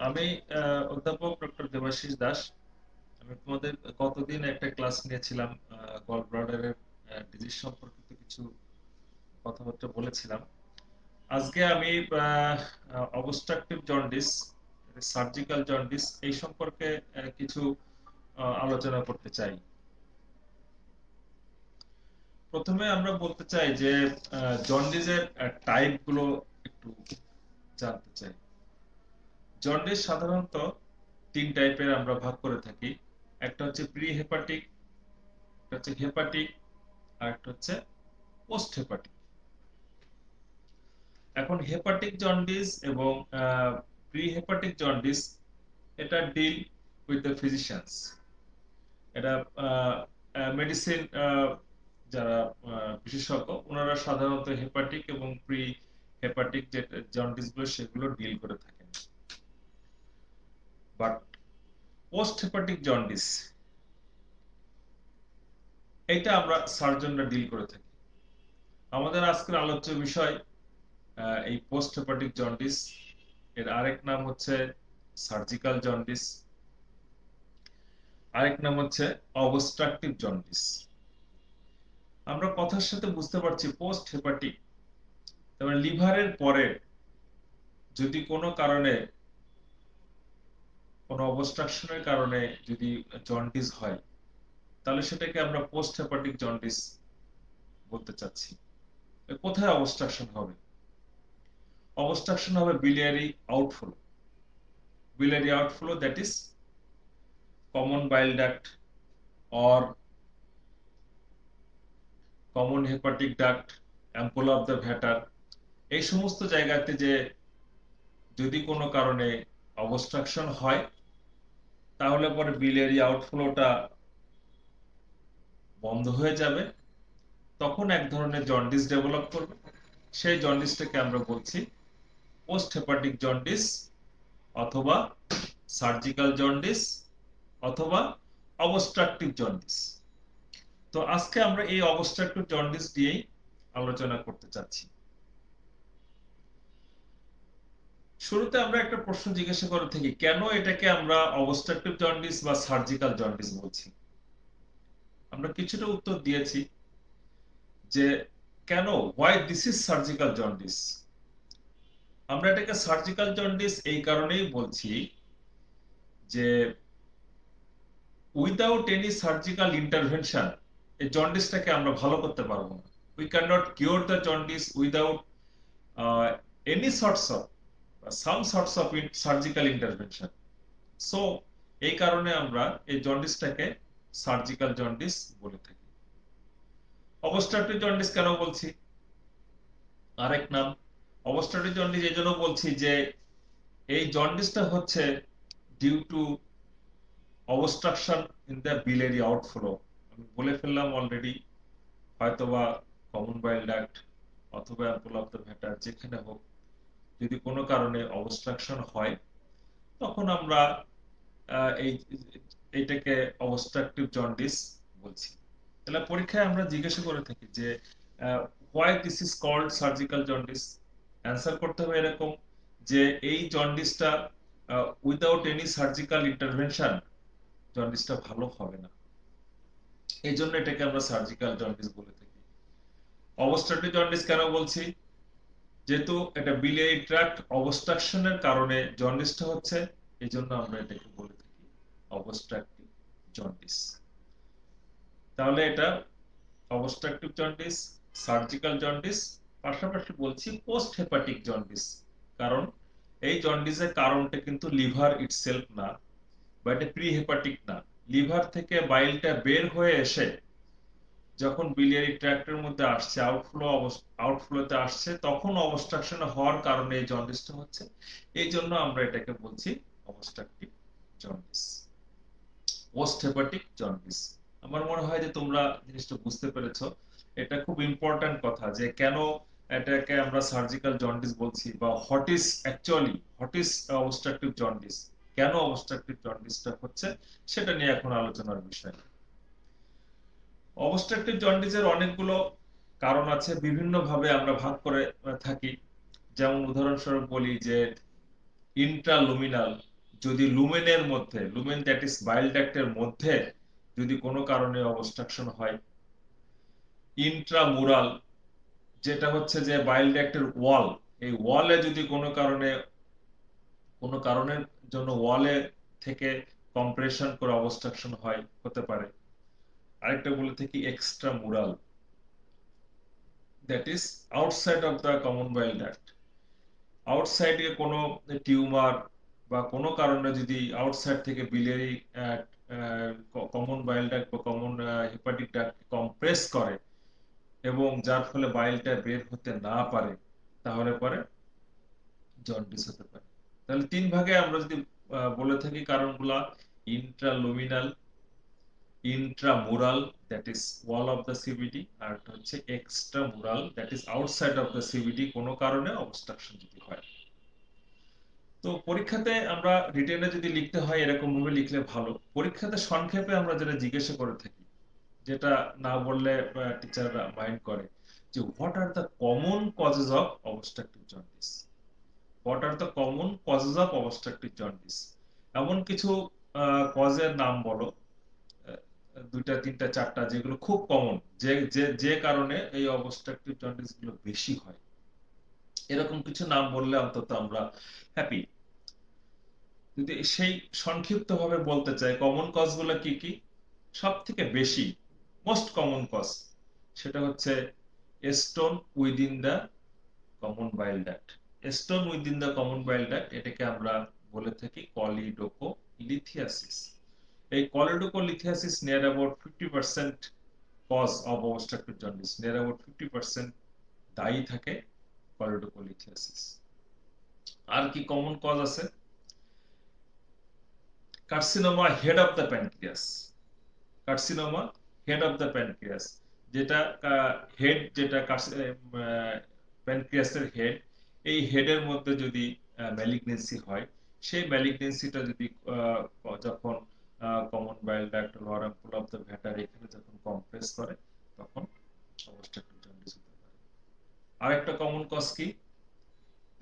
আমি অধ্যাপক ডক্টর দেবাশিস দাস। আমি তোমাদের কতদিন একটা ক্লাস নিয়েছিলাম, গল ব্লাডারের ডিজিজ সম্পর্কিত কিছু কথাবার্তা বলেছিলাম। আজকে আমি অবস্ট্রাকটিভ জন্ডিস, সার্জিক্যাল জন্ডিস এই সম্পর্কে কিছু আলোচনা করতে চাই। প্রথমে আমরা বলতে চাই যে জন্ডিসের টাইপ গুলো একটু জানতে চাই। জন্ডিস সাধারণত তিন টাইপের আমরা ভাগ করে থাকি। একটা হচ্ছে প্রি হেপাটিক, একটা হচ্ছে হেপাটিক, আর একটা হচ্ছে পোস্ট হেপাটিক। এখন হেপাটিক জন্ডিস এবং প্রি হেপাটিক জন্ডিস এটা ডিল উইথ দ্য ফিজিশিয়ানস। এটা মেডিসিন যারা বিশেষজ্ঞ ওনারা সাধারণত হেপাটিক এবং প্রি হেপাটিক যে জন্ডিস গুলো সেগুলো ডিল করে থাকেন। বাট পোস্ট হেপাটিক জন্ডিস এটা আমরা সার্জনরা ডিল করে থাকি। আমাদের আজকের আলোচ্য বিষয় এই পোস্ট হেপাটিক জন্ডিস। এর আরেক নাম হচ্ছে সার্জিক্যাল জন্ডিস, আরেক নাম হচ্ছে অবস্ট্রাকটিভ জন্ডিস। আমরা কথার সাথে বুঝতে পারছি পোস্ট হেপাটিক, তারপরে লিভারের পরে যদি কোনো কারণে, কোনো অবস্ট্রাকশনের কারণে যদি জন্ডিস হয়, তাহলে সেটাকে আমরা পোস্ট হেপাটিক জন্ডিস বলতে চাচ্ছি। কোথায় অবস্ট্রাকশন হবে? অবস্ট্রাকশন হবে biliary outflow, biliary outflow, that is common bile duct or common hepatic duct, ampulla of the vater। এই সমস্ত জায়গাতে যে যদি কোনো কারণে অবস্ট্রাকশন হয়, তাহলে পরে biliary আউটফ্লোটা বন্ধ হয়ে যাবে। তখন এক ধরনের জন্ডিস ডেভেলপ করবে। সেই জন্ডিসটাকে আমরা বলছি পোস্ট হেপাটিক জন্ডিস, অথবা সার্জিক্যাল জন্ডিস, অথবা অবস্ট্রাকটিভ জন্ডিস। তো আজকে আমরা এই অবস্ট্রাকটিভ জন্ডিস দিয়েই আলোচনা করতে চাচ্ছি। শুরুতে আমরা একটা প্রশ্ন জিজ্ঞাসা করে থাকি, কেন এটাকে আমরা অবস্ট্রাকটিভ জন্ডিস বা সার্জিক্যাল জন্ডিস বলছি। আমরা কিছুটা উত্তর দিয়েছি যে কেন, why this is surgical jaundice. আমরা এটাকে সার্জিক্যাল জন্ডিস এই কারণেই বলছি যে উইদাউট এনি সার্জিক্যাল ইন্টারভেনশন এই জন্ডিসটাকে আমরা ভালো করতে পারবো না। We can not cure the jaundice without any sorts of some sorts of surgical intervention. So এই কারণে আমরা এই জন্ডিসটাকে সার্জিক্যাল জন্ডিস বলে থাকি। অবস্ট্রাকটিভ জন্ডিস কেন বলছি? আরেক নাম অবস্ট্রাকটিভ জন্ডিস এই জন্য বলছি যে এই জন্ডিসটা হচ্ছে due to obstruction in the biliary outflow. আমি বলে ফেললাম অলরেডি, হয়তোবা কমন বাইল ডাক্ট অথবা অ্যাম্পুল অফ দ্য ভ্যাটার, যেখানে হোক যদি কোনো কারণে অবস্ট্রাকশন হয়, তখন আমরা এই এইটাকে অবস্ট্রাকটিভ জন্ডিস বলছি। তাহলে পরীক্ষায় আমরা জিজ্ঞাসা করে থাকি যে why this is called surgical jaundice. Answer করতে হবে এরকম যে এই জন্ডিসটা উইদাউট এনি সার্জিক্যাল ইন্টারভেনশন জন্ডিসটা ভালো হবে না, এই জন্য এটাকে আমরা সার্জিক্যাল জন্ডিস বলে থাকি। অবস্ট্রাকটিভ জন্ডিস কেন বলছি? যেহেতু এটা biliary ট্র্যাক্ট অবস্ট্রাকশনের কারণে জন্ডিসটা হচ্ছে, এই জন্য আমরা এটাকে বলে থাকি অবস্ট্রাকটিভ জন্ডিস। তাহলে এটা অবস্ট্রাকটিভ জন্ডিস, সার্জিক্যাল জন্ডিস, পাশাপাশি বলছি পোস্ট হেপাটিক জন্ডিস। কারণ এই জন্ডিসের কারণটা কিন্তু লিভার ইটসেলফ না, বা এটা প্রি হেপাটিক না। লিভার থেকে বাইলটা বের হয়ে এসে যখন biliary ট্র্যাক্টের মধ্যে আসছে, আউটফ্লোতে আসছে, তখন অবস্ট্রাকশন হওয়ার কারণে এই জন্ডিসটা হচ্ছে। এই জন্য আমরা এটাকে বলছি obstructive jaundice, post hepatic jaundice. আমার মনে হয় যে তোমরা জিনিসটা বুঝতে পেরেছো। এটা খুব ইম্পর্টেন্ট কথা যে কেন এটাকে আমরা সার্জিক্যাল জন্ডিস বলছি, বা হোয়াট ইজ অবস্ট্রাকটিভ জন্ডিস, কেন অবস্ট্রাকটিভ জন্ডিসটা হচ্ছে, সেটা নিয়ে এখন আলোচনার বিষয়। অবস্ট্রাকটিভ জন্ডিসের অনেকগুলো কারণ আছে, বিভিন্ন ভাবে আমরা ভাগ করে থাকি। যেমন উদাহরণস্বরূপ বলি যে ইন্ট্রালুমিনাল যদি লুমেনের মধ্যে, লুমেন দ্যাট ইজ বাইল ডাক্টের মধ্যে যদি কোনো কারণে অবস্ট্রাকশন হয়, ইন্ট্রামুরাল যেটা হচ্ছে যে বাইল ডাক্টের ওয়াল, এই ওয়ালে যদি কোনো কারণের জন্য ওয়ালে থেকে কম্প্রেশন করে অবস্ট্রাকশন হয়, হতে পারে। আরেকটা বলে থাকি extra mural, that is outside of the common bile duct. আউটসাইডে কোনো টিউমার বা কোনো কারণে যদি আউটসাইড থেকে বিলিয়ারি কমন বাইল ডাক্ট বা কমন হেপাটিক ডাক্ট কম্প্রেস করে এবং যার ফলে বাইলটা বের হতে না পারে, তাহলে পরে জন্ডিস হতে পারে। তাহলে তিন ভাগে আমরা যদি বলে থাকি কারণগুলা: intraluminal, intramural that is wall of the cavity, আর হচ্ছে extramural that is outside of the cavity, কোনো কারণে অবস্ট্রাকশন যদি হয়। তো পরীক্ষাতে আমরা রিটেনে যদি লিখতে হয় এরকম ভাবে লিখলে ভালো। পরীক্ষাতে সংক্ষেপে আমরা যেটা জিজ্ঞাসা করে থাকি, যেটা না বললে টিচাররা মাইন্ড করে, যে what are the common causes of obstructive jaundice. What are the common causes of obstructive jaundice, এমন কিছু কজের নাম বলো, আহ, দুইটা তিনটা চারটা, যেগুলো খুব কমন, যে যে যে কারণে এই অবস্ট্রাকটিভ জন্ডিস গুলো বেশি হয়। এরকম কিছু নাম বললে অন্তত আমরা হ্যাপি। যদি সেই সংক্ষিপ্ত ভাবে বলতে চাই কমন কজ গুলো কি কি, সব থেকে বেশি মোস্ট কমন কজ সেটা হচ্ছে stone within the common bile duct. Stone within the common bile duct, এটাকে আমরা বলে থাকি কলিডোকোলিথিয়াসিস। এই choledocholithiasis near about 50% cause of obstructive jaundice, near about 50% দায়ী থাকে কলিডোকোলিথিয়াসিস। আর কি কমন কজ আছে? Carcinoma head of the pancreas. Carcinoma head of the pancreas, যেটা হেড, যেটা প্যানক্রিয়াসের হেড, এই হেডের মধ্যে যদি ম্যালিগনেন্সি হয়, সেই ম্যালিগনেন্সিটা যদি যখন common bile duct lower ampulla of the Vater এখানে যখন কম্প্রেস করে, তখন অবস্ট্রাকটিভ জন্ডিস হতে পারে। আরেকটা কমন কজ কি?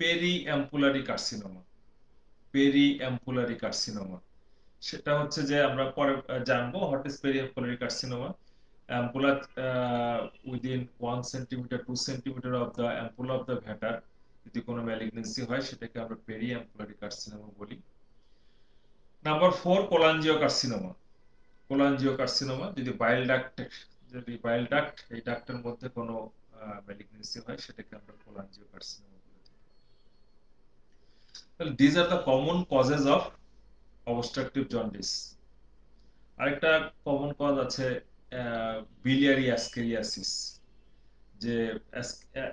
Peri ampullary carcinoma. Peri ampullary carcinoma, সেটা হচ্ছে যে আমরা পরে জানবো what is periampullary carcinoma. Ampulla within 1 centimetre 2 centimetre of the ampulla of the Vater যদি কোনো ম্যালিগনেন্সি হয়, সেটাকে আমরা পেরিয়াম্পুলারি কার্সিনোমা বলি। Number 4, cholangio carcinoma. Cholangio carcinoma যদি বাইল ডাক্ট এই ডাক্টের মধ্যে কোনো ম্যালিগনেন্সি হয়, সেটাকে আমরা কোলাঞ্জিও কার্সিনোমা বলে থাকি। তাহলে these are the common causes of obstructive jaundice. আরেকটা কমন কজ আছে বিলিয়ারি অ্যাসকেরিয়াসিস, যে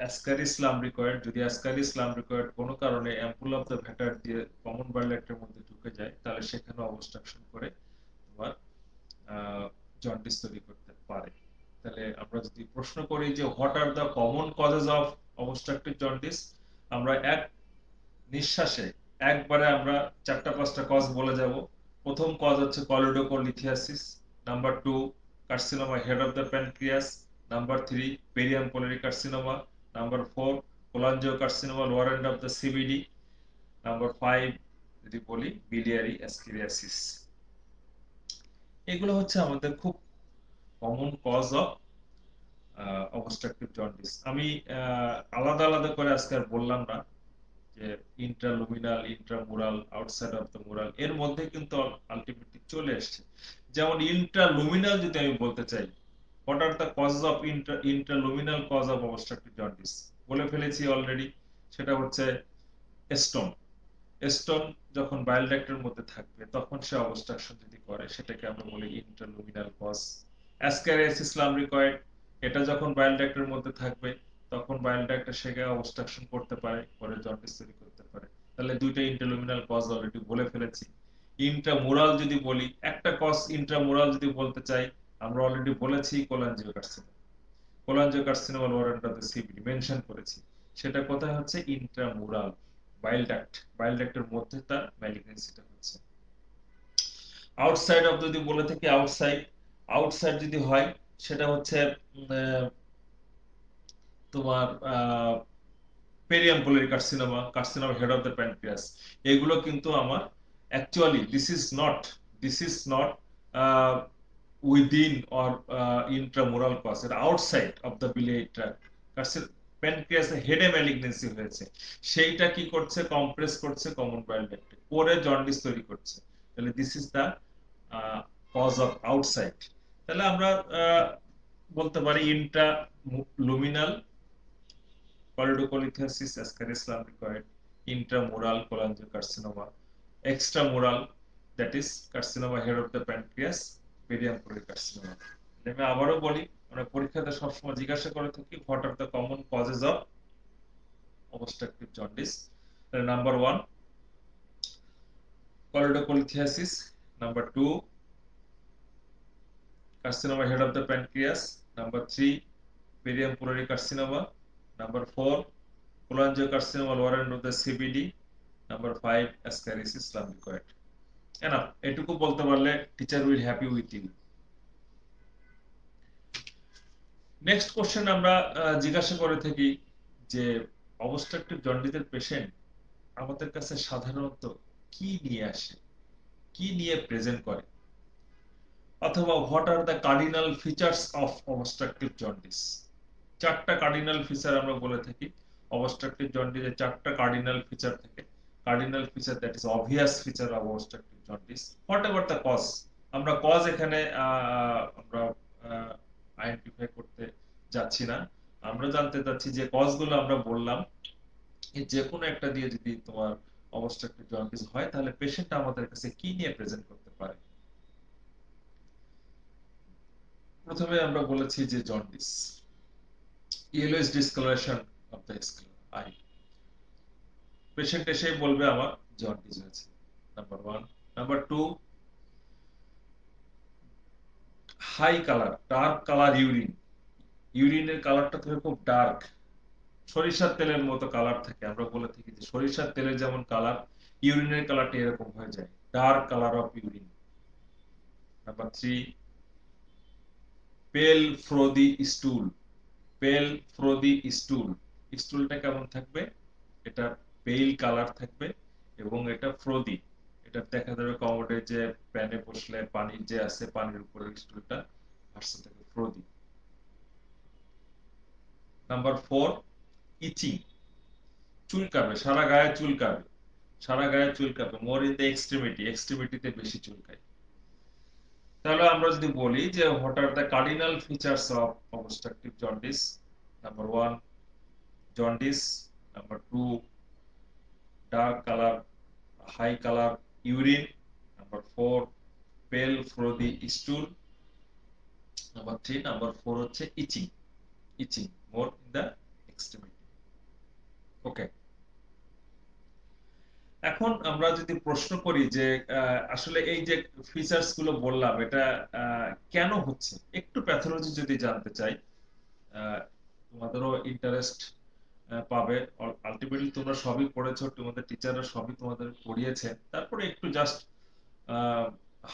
অ্যাসকারিস লাম্ব্রিকয়েড, যদি অ্যাসকারিস লাম্ব্রিকয়েড কোনো কারণে অ্যাম্পুল অফ দ্য ভ্যাটার দিয়ে কমন বাইল ডাক্টের মধ্যে ঢুকে যায়, তাহলে সেখানে অবস্ট্রাকশন করে তোমার জন্ডিস তৈরি করতে পারে। তাহলে আমরা যদি প্রশ্ন করি যে what are the common causes of obstructive jaundice, আমরা এক নিঃশ্বাসে একবারে আমরা চারটা পাঁচটা কজ বলে যাব। প্রথম কজ হচ্ছে choledocholithiasis, number 2 carcinoma head of the pancreas, number 3 periampullary carcinoma, number 4 cholangio carcinoma lower end of the CBD, number 5 যদি বলি বিলিয়ারি অ্যাসকেরিয়াসিস। এগুলো হচ্ছে আমাদের খুব common cause of obstructive jaundice. আমি আলাদা আলাদা করে আজকে আর বললাম না, যে intraluminal, intramural, outside of the mural, এর মধ্যে কিন্তু আলটিমেটলি চলে এসছে। যেমন ইন্ট্রালুমিনাল যদি আমি বলতে চাই, what are the causes of intraluminal cause of obstructive jaundice, বলে ফেলেছি অলরেডি, সেটা হচ্ছে স্টোন। স্টোন যখন বাইল ডাক্টের মধ্যে থাকবে, তখন সে অবস্ট্রাকশন যদি করে, সেটাকে আমরা বলি ইন্ট্রালুমিনাল কজ। অ্যাসক্যারিয়াসিস লাম্ব্রিকয়েড, এটা যখন বাইল ডাক্টের মধ্যে থাকবে, তখন বাইল ডাক্টের সেখানে অবস্ট্রাকশন করতে পারে, করে জন্ডিস তৈরি করতে পারে। তাহলে দুইটা ইন্ট্রালুমিনাল কজ অলরেডি বলে ফেলেছি। ইন্ট্রামুরাল যদি বলি, একটা কজ ইন্ট্রামুরাল যদি বলতে চাই, আমরা অলরেডি বলেছি cholangiocarcinoma. Cholangiocarcinoma lower end of the CBD mention করেছি। সেটা কোথায় হচ্ছে? ইন্ট্রামুরাল, বাইল ডাক্টের মধ্যে তার ম্যালিগনেন্সিটা হচ্ছে। আউটসাইড অফ যদি বলে থাকি, আউটসাইড যদি হয়, সেটা হচ্ছে তোমার periampullary carcinoma, carcinoma head of the pancreas. এগুলো কিন্তু আমার Actually, this is not within or intramural cause, এটা outside of the biliary tract, প্যানক্রিয়াসে হেডে ম্যালিগনেন্সি হয়েছে, সেইটা কি করছে, কম্প্রেস করছে কমন বাইল ডাক্টে, করে জন্ডিস তৈরি করছে। তাহলে this is the cause of outside. তাহলে আমরা বলতে পারি intra luminal choledocholithiasis ascaris lambricoid, intramural cholangiocarcinoma, extramural, that is carcinoma head of the pancreas, periampulary carcinoma। আমি আবারও বলি, আমরা পরীক্ষাতে সবসময় জিজ্ঞাসা করে থাকি what are the common causes of obstructive jaundice. Number 1 choledocholithiasis, number 2 carcinoma head of the pancreas, number 3 periampulary carcinoma, number 4 cholangiocarcinoma lower end of the CBD, number 5 ascaris lambricoid। Enough, এটুকু বলতে পারলে teacher will happy with you. Next question আমরা জিজ্ঞাসা করে থাকি যে obstructive জন্ডিসের patient আমাদের কাছে সাধারণত কি নিয়ে আসে, কি নিয়ে প্রেজেন্ট করে, অথবা what are the cardinal features of obstructive jaundice. চারটা কার্ডিনাল ফিচার আমরা বলে থাকি অবস্ট্রাকটিভ জন্ডিসের, চারটা কার্ডিনাল ফিচার থাকে। Cardinal feature, that is obvious feature of obstructive jaundice. Whatever the cause, আমরা কজ এখানে আমরা আইডেন্টিফাই করতে যাচ্ছি না, আমরা জানতে চাচ্ছি যে কজগুলো আমরা বললাম যে কোনো একটা দিয়ে যদি তোমার অবস্ট্রাকটিভ জন্ডিস হয় তাহলে পেশেন্ট আমাদের কাছে কি নিয়ে প্রেজেন্ট করতে পারে। প্রথমে আমরা বলেছি যে jaundice, yellowish discolouration of the eye, patient এসে বলবে আমার জন্ডিস হয়েছে, number 1। Number 2, high colour, dark colour urine, ইউরিনের কালারটা থাকে খুব ডার্ক, সরিষার তেলের মতো কালার থাকে। আমরা বলে থাকি যে সরিষার তেলের যেমন কালার, ইউরিনের কালারটা এরকম হয়ে যায়, dark colour of urine. Number 3, পেল ফ্রোদি স্টুল, পেল ফ্রোদি স্টুল, স্টুলটা কেমন থাকবে, এটা পেল কালার থাকবে এবং এটা ফ্রোদি, এটা দেখা যাবে কমোডে যে প্যানে বসলে পানির যে আছে পানির উপরে স্টুলটা ভাসতে থাকে, ফ্রোদি। নাম্বার 4, ইচিং, চুলকাবে, সারা গায়ে চুলকাবে, সারা গায়ে চুলকাবে, মোর ইন দ্য এক্সট্রিমিটি, এক্সট্রিমিটিতে বেশি চুলকায়। তাহলে আমরা যদি বলি যে what are the cardinal features of obstructive jaundice, number 1 jaundice, number 2 dark colour high colour urine, number 4 pale frothy stool, number 3 number 4 হচ্ছে itching, itching more in the extremity. Okay, এখন আমরা যদি প্রশ্ন করি যে আসলে এই যে ফিচার্স গুলো বললাম এটা কেন হচ্ছে, একটু প্যাথোলজি যদি জানতে চাই, তোমাদেরও ইন্টারেস্ট পাবে। আলটিমেটলি তোমরা সবই পড়েছো, তোমাদের টিচাররা সবই তোমাদের পড়িয়েছে, তারপরে একটু জাস্ট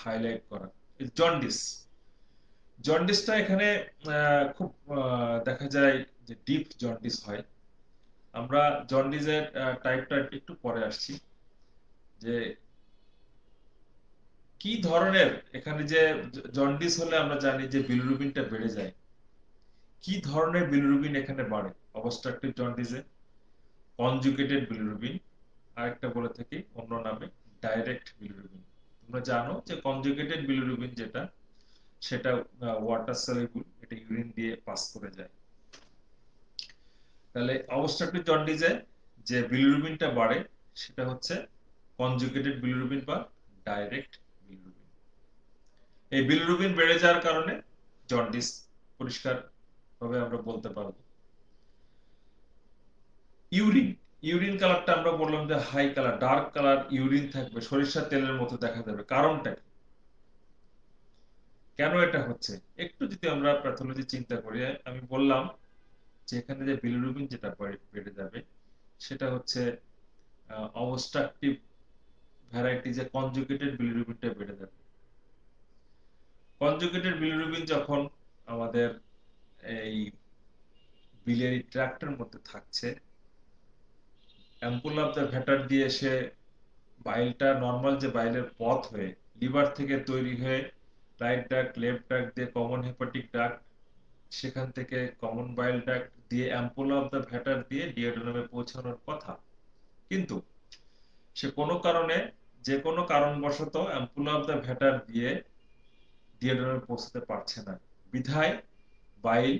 হাইলাইট করা। জন্ডিস, জন্ডিসটা এখানে খুব দেখা যায় যে ডিপ জন্ডিস হয়। আমরা জন্ডিসের টাইপটা একটু পরে আসছি, যে কি ধরনের, এখানে যে জন্ডিস হলে আমরা জানি যে বিলিরুবিনটা বেড়ে যায়, কি ধরনের বিলিরুবিন এখানে বাড়ে অবস্ট্রাকটিভ জন্ডিসে, কনজুগেটেড বিলিরুবিন, আরেকটা বলে থাকি অন্য নামে ডাইরেক্ট বিলিরুবিন। তোমরা জানো যে কনজুগেটেড বিলিরুবিন যেটা, সেটা ওয়াটার সলিউবল, এটা ইউরিন দিয়ে পাস করে যায়। তাহলে অবস্ট্রাকটিভ জন্ডিসে যে বিলিরুবিনটা বাড়ে সেটা হচ্ছে কনজুগেটেড বিলিরুবিন বা ডাইরেক্ট বিলিরুবিন। এই বিলিরুবিন বেড়ে যাওয়ার কারণে জন্ডিস পরিষ্কার ভাবে আমরা বলতে পারবো। ইউরিন, ইউরিন কালারটা আমরা বললাম যে high colour, dark colour urine থাকবে, সরিষার তেলের মতো দেখা যাবে, কারণটা কি, কেন এটা হচ্ছে, একটু যদি আমরা প্যাথোলজি চিন্তা করি, আমি বললাম যে এখানে যে বিলিরুবিন যেটা বেড়ে যাবে সেটা হচ্ছে অবস্ট্রাকটিভ ভ্যারাইটি, যে কনজুগেটেড বিলিরুবিনটা বেড়ে যাবে। কনজুগেটেড বিলিরুবিন যখন আমাদের এই বিলিয়ারি ট্র্যাক্টের মধ্যে থাকছে, অ্যাম্পুল অফ দ্য ভ্যাটার দিয়ে সে বাইলটা নর্মাল যে বাইলের পথ হয়ে লিভার থেকে তৈরি হয়ে রাইট ডাক্ট লেফট ডাক্ট দিয়ে কমন হেপাটিক ডাক্ট, সেখান থেকে কমন বাইল ডাক্ট দিয়ে অ্যাম্পুলা অফ দ্য ভ্যাটার দিয়ে ডিওডেনামে পৌঁছানোর কথা। কিন্তু সে কোনো কারণে, যে কোনো কারণবশত অ্যাম্পুলা অফ দ্য ভ্যাটার দিয়ে ডিওডেনামে পৌঁছাতে পারছে না, বিধায় বাইল,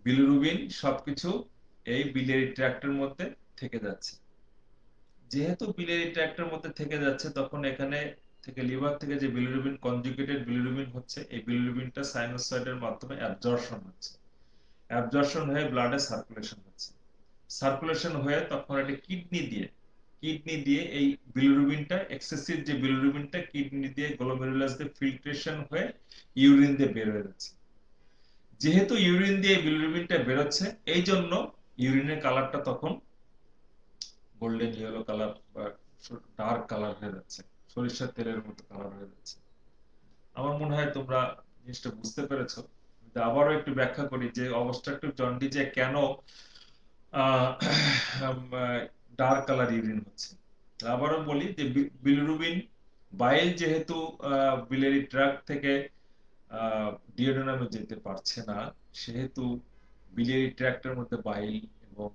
বিলিরুবিন সবকিছু এই বিলিয়ারি ট্র্যাক্টের মধ্যে থেকে যাচ্ছে। যেহেতু বিলিয়ারি ট্র্যাক্টের মধ্যে থেকে যাচ্ছে, তখন এখানে থেকে লিভার থেকে যে বিলিরুবিন কনজুগেটেড বিলিরুবিন হচ্ছে, এই বিলিরুবিনটা সাইনোসয়েডের মাধ্যমে অ্যাবজর্পশন হচ্ছে, অ্যাবজর্পশন হয়ে ব্লাডে সার্কুলেশন হচ্ছে, সার্কুলেশন হয়ে তখন এটা কিডনি দিয়ে এই বিলিরুবিনটা, এক্সেসিভ যে বিলিরুবিনটা কিডনি দিয়ে গ্লোমেরুলাস দিয়ে ফিল্ট্রেশন হয়ে ইউরিন দিয়ে বের হয়ে যাচ্ছে। যেহেতু ইউরিন দিয়ে বিলিরুবিনটা বেরোচ্ছে, এই জন্য ইউরিনের কালারটা তখন গোল্ডেন ইয়েলো কালার বা ডার্ক কালার হয়ে যাচ্ছে, সরিষার তেলের মতো কালার হয়ে যাচ্ছে। আমার মনে হয় তোমরা জিনিসটা বুঝতে পেরেছো। আবারও একটু ব্যাখ্যা করি যে অবস্ট্রাকটিভ জন্ডিসে কেন ডার্ক কালার ইউরিন হচ্ছে। আবারও বলি যে বিলিরুবিন বাইল যেহেতু বিলিয়ারি ট্র্যাক্ট থেকে ডিওডেনামে যেতে পারছে না, সেহেতু বিলিয়ারি ট্র্যাক্টের মধ্যে বাইল এবং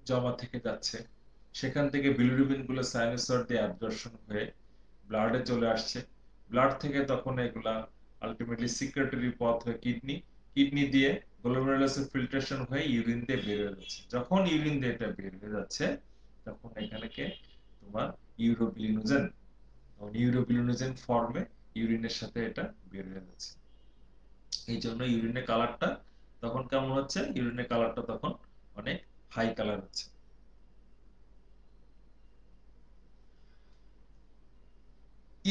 জমা থেকে যাচ্ছে, সেখান থেকে বিলিরুবিন গুলো সাইনোসয়েড দিয়ে অ্যাবজর্পশন হয়ে ব্লাডে চলে আসছে, ব্লাড থেকে তখন এগুলা আলটিমেটলি সিক্রেটরি পথ হয়ে কিডনি দিয়ে গ্লোমেরুলাসে ফিল্ট্রেশন হয়ে ইউরিন দিয়ে বের হয়ে যাচ্ছে। যখন ইউরিন দিয়ে এটা বের হয়ে যাচ্ছে, তখন এখানে তোমার ইউরোবিলিনোজেন, ইউরোবিলিনোজেন ফর্মে ইউরিনের সাথে এটা বের হয়ে যাচ্ছে। এই জন্য ইউরিনের কালারটা তখন কেমন হচ্ছে, ইউরিনের কালারটা তখন অনেক হাই কালার হচ্ছে।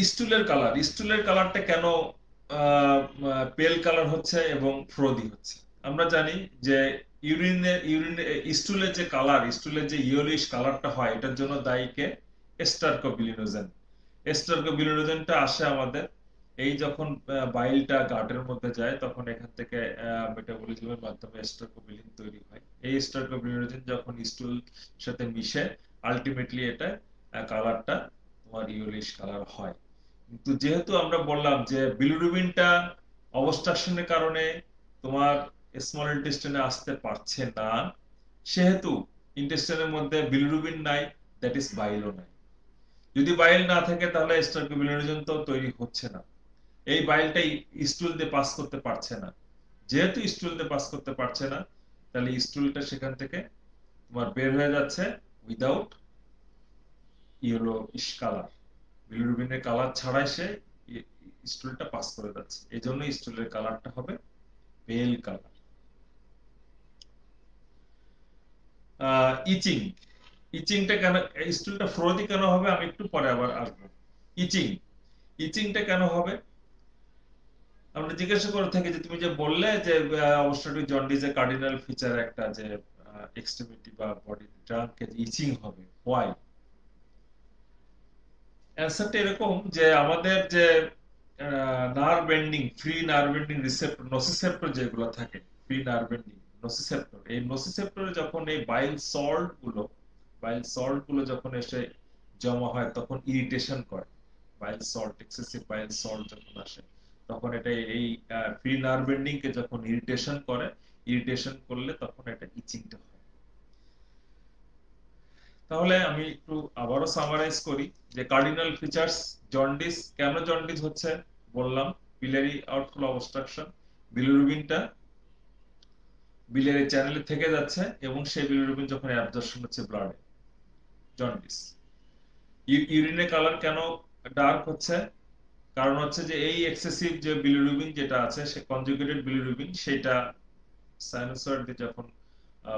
স্টুলের কালারটা কেন পেল কালার হচ্ছে এবং ফ্রোদি হচ্ছে? আমরা জানি যে স্টুলের যে কালার, স্টুলের যে ইয়েলোইশ কালারটা হয়, এটার জন্য দায়ী কে? এস্টারকোবিলিনোজেন। এস্টারকোবিলিনোজেনটা আসে আমাদের এই যখন বাইলটা গাটের মধ্যে যায়, তখন এখান থেকে মেটাবলিজমের মাধ্যমে এস্টারকোবিলিন তৈরি হয়। এই এস্টারকোবিলিনোজেন যখন স্টুল সাথে মিশে, আলটিমেটলি এটা কালারটা তোমার ইয়েলোইশ কালার হয়। কিন্তু যেহেতু আমরা বললাম যে বিলিরুবিনটা অবস্ট্রাকশনের কারণে তোমার স্মল ইন্টেস্টাইনে আসতে পারছে না, সেহেতু ইন্টেস্টাইনের মধ্যে বিলিরুবিন নাই, দ্যাট ইজ বাইলও নাই। যদি বাইল না থাকে তাহলে স্টার্কোবিলিনোজেন তো তৈরি হচ্ছে না, এই বাইলটা স্টুল দিয়ে পাস করতে পারছে না। যেহেতু স্টুল দিয়ে পাস করতে পারছে না, তাহলে স্টুলটা সেখান থেকে তোমার বের হয়ে যাচ্ছে উইদাউট ইয়েলো ইশ কালার, বিলিরুবিনের কালার ছাড়াই সে স্টুলটা পাস করে যাচ্ছে। এই জন্য স্টুলের কালারটা হবে পেল কালার। ইচিং, ইচিংটা কেন, স্টুলটা ফ্রোদি কেন হবে আমি একটু পরে আবার আসবো। ইচিং, ইচিংটা কেন হবে? আমরা জিজ্ঞাসা করে থাকি যে তুমি যে বললে যে অবস্ট্রাকটিভ জন্ডিসের কার্ডিনাল ফিচার একটা যে এক্সট্রিমিটি বা বডি ট্রাঙ্কে ইচিং হবে, হোয়াই? অ্যান্সারটা এরকম যে আমাদের যে nerve ending, free nerve ending receptor, nociceptor যেগুলো থাকে, ফ্রি নার্ভ এন্ডিং নসিসেপ্টর, এই নসিসেপ্টরে যখন এই বাইল সল্ট গুলো যখন এসে জমা হয়, তখন ইরিটেশন করে। Bile salt, excessive bile salt যখন আসে, তখন এটা এই ফ্রি নার্ভ এন্ডিং কে যখন ইরিটেশন করে, ইরিটেশন করলে তখন এটা ইচিংটা হয়। তাহলে আমি একটু আবারও সামারাইজ করি যে কার্ডিনাল ফিচার্স। জন্ডিস, কেন জন্ডিস হচ্ছে বললাম, বিলিয়ারি আউটফ্লো অবস্ট্রাকশন, বিলিরুবিনটা বিলিয়ারি চ্যানেলে থেকে যাচ্ছে এবং সেই বিলিরুবিন যখন অ্যাবজর্পশন হচ্ছে ব্লাডে, জন্ডিস। ইউরিনের কালার কেন ডার্ক হচ্ছে? কারণ হচ্ছে যে এই এক্সেসিভ যে বিলিরুবিন যেটা আছে, সে কনজুগেটেড বিলিরুবিন, সেটা সাইনোসয়েড দিয়ে যখন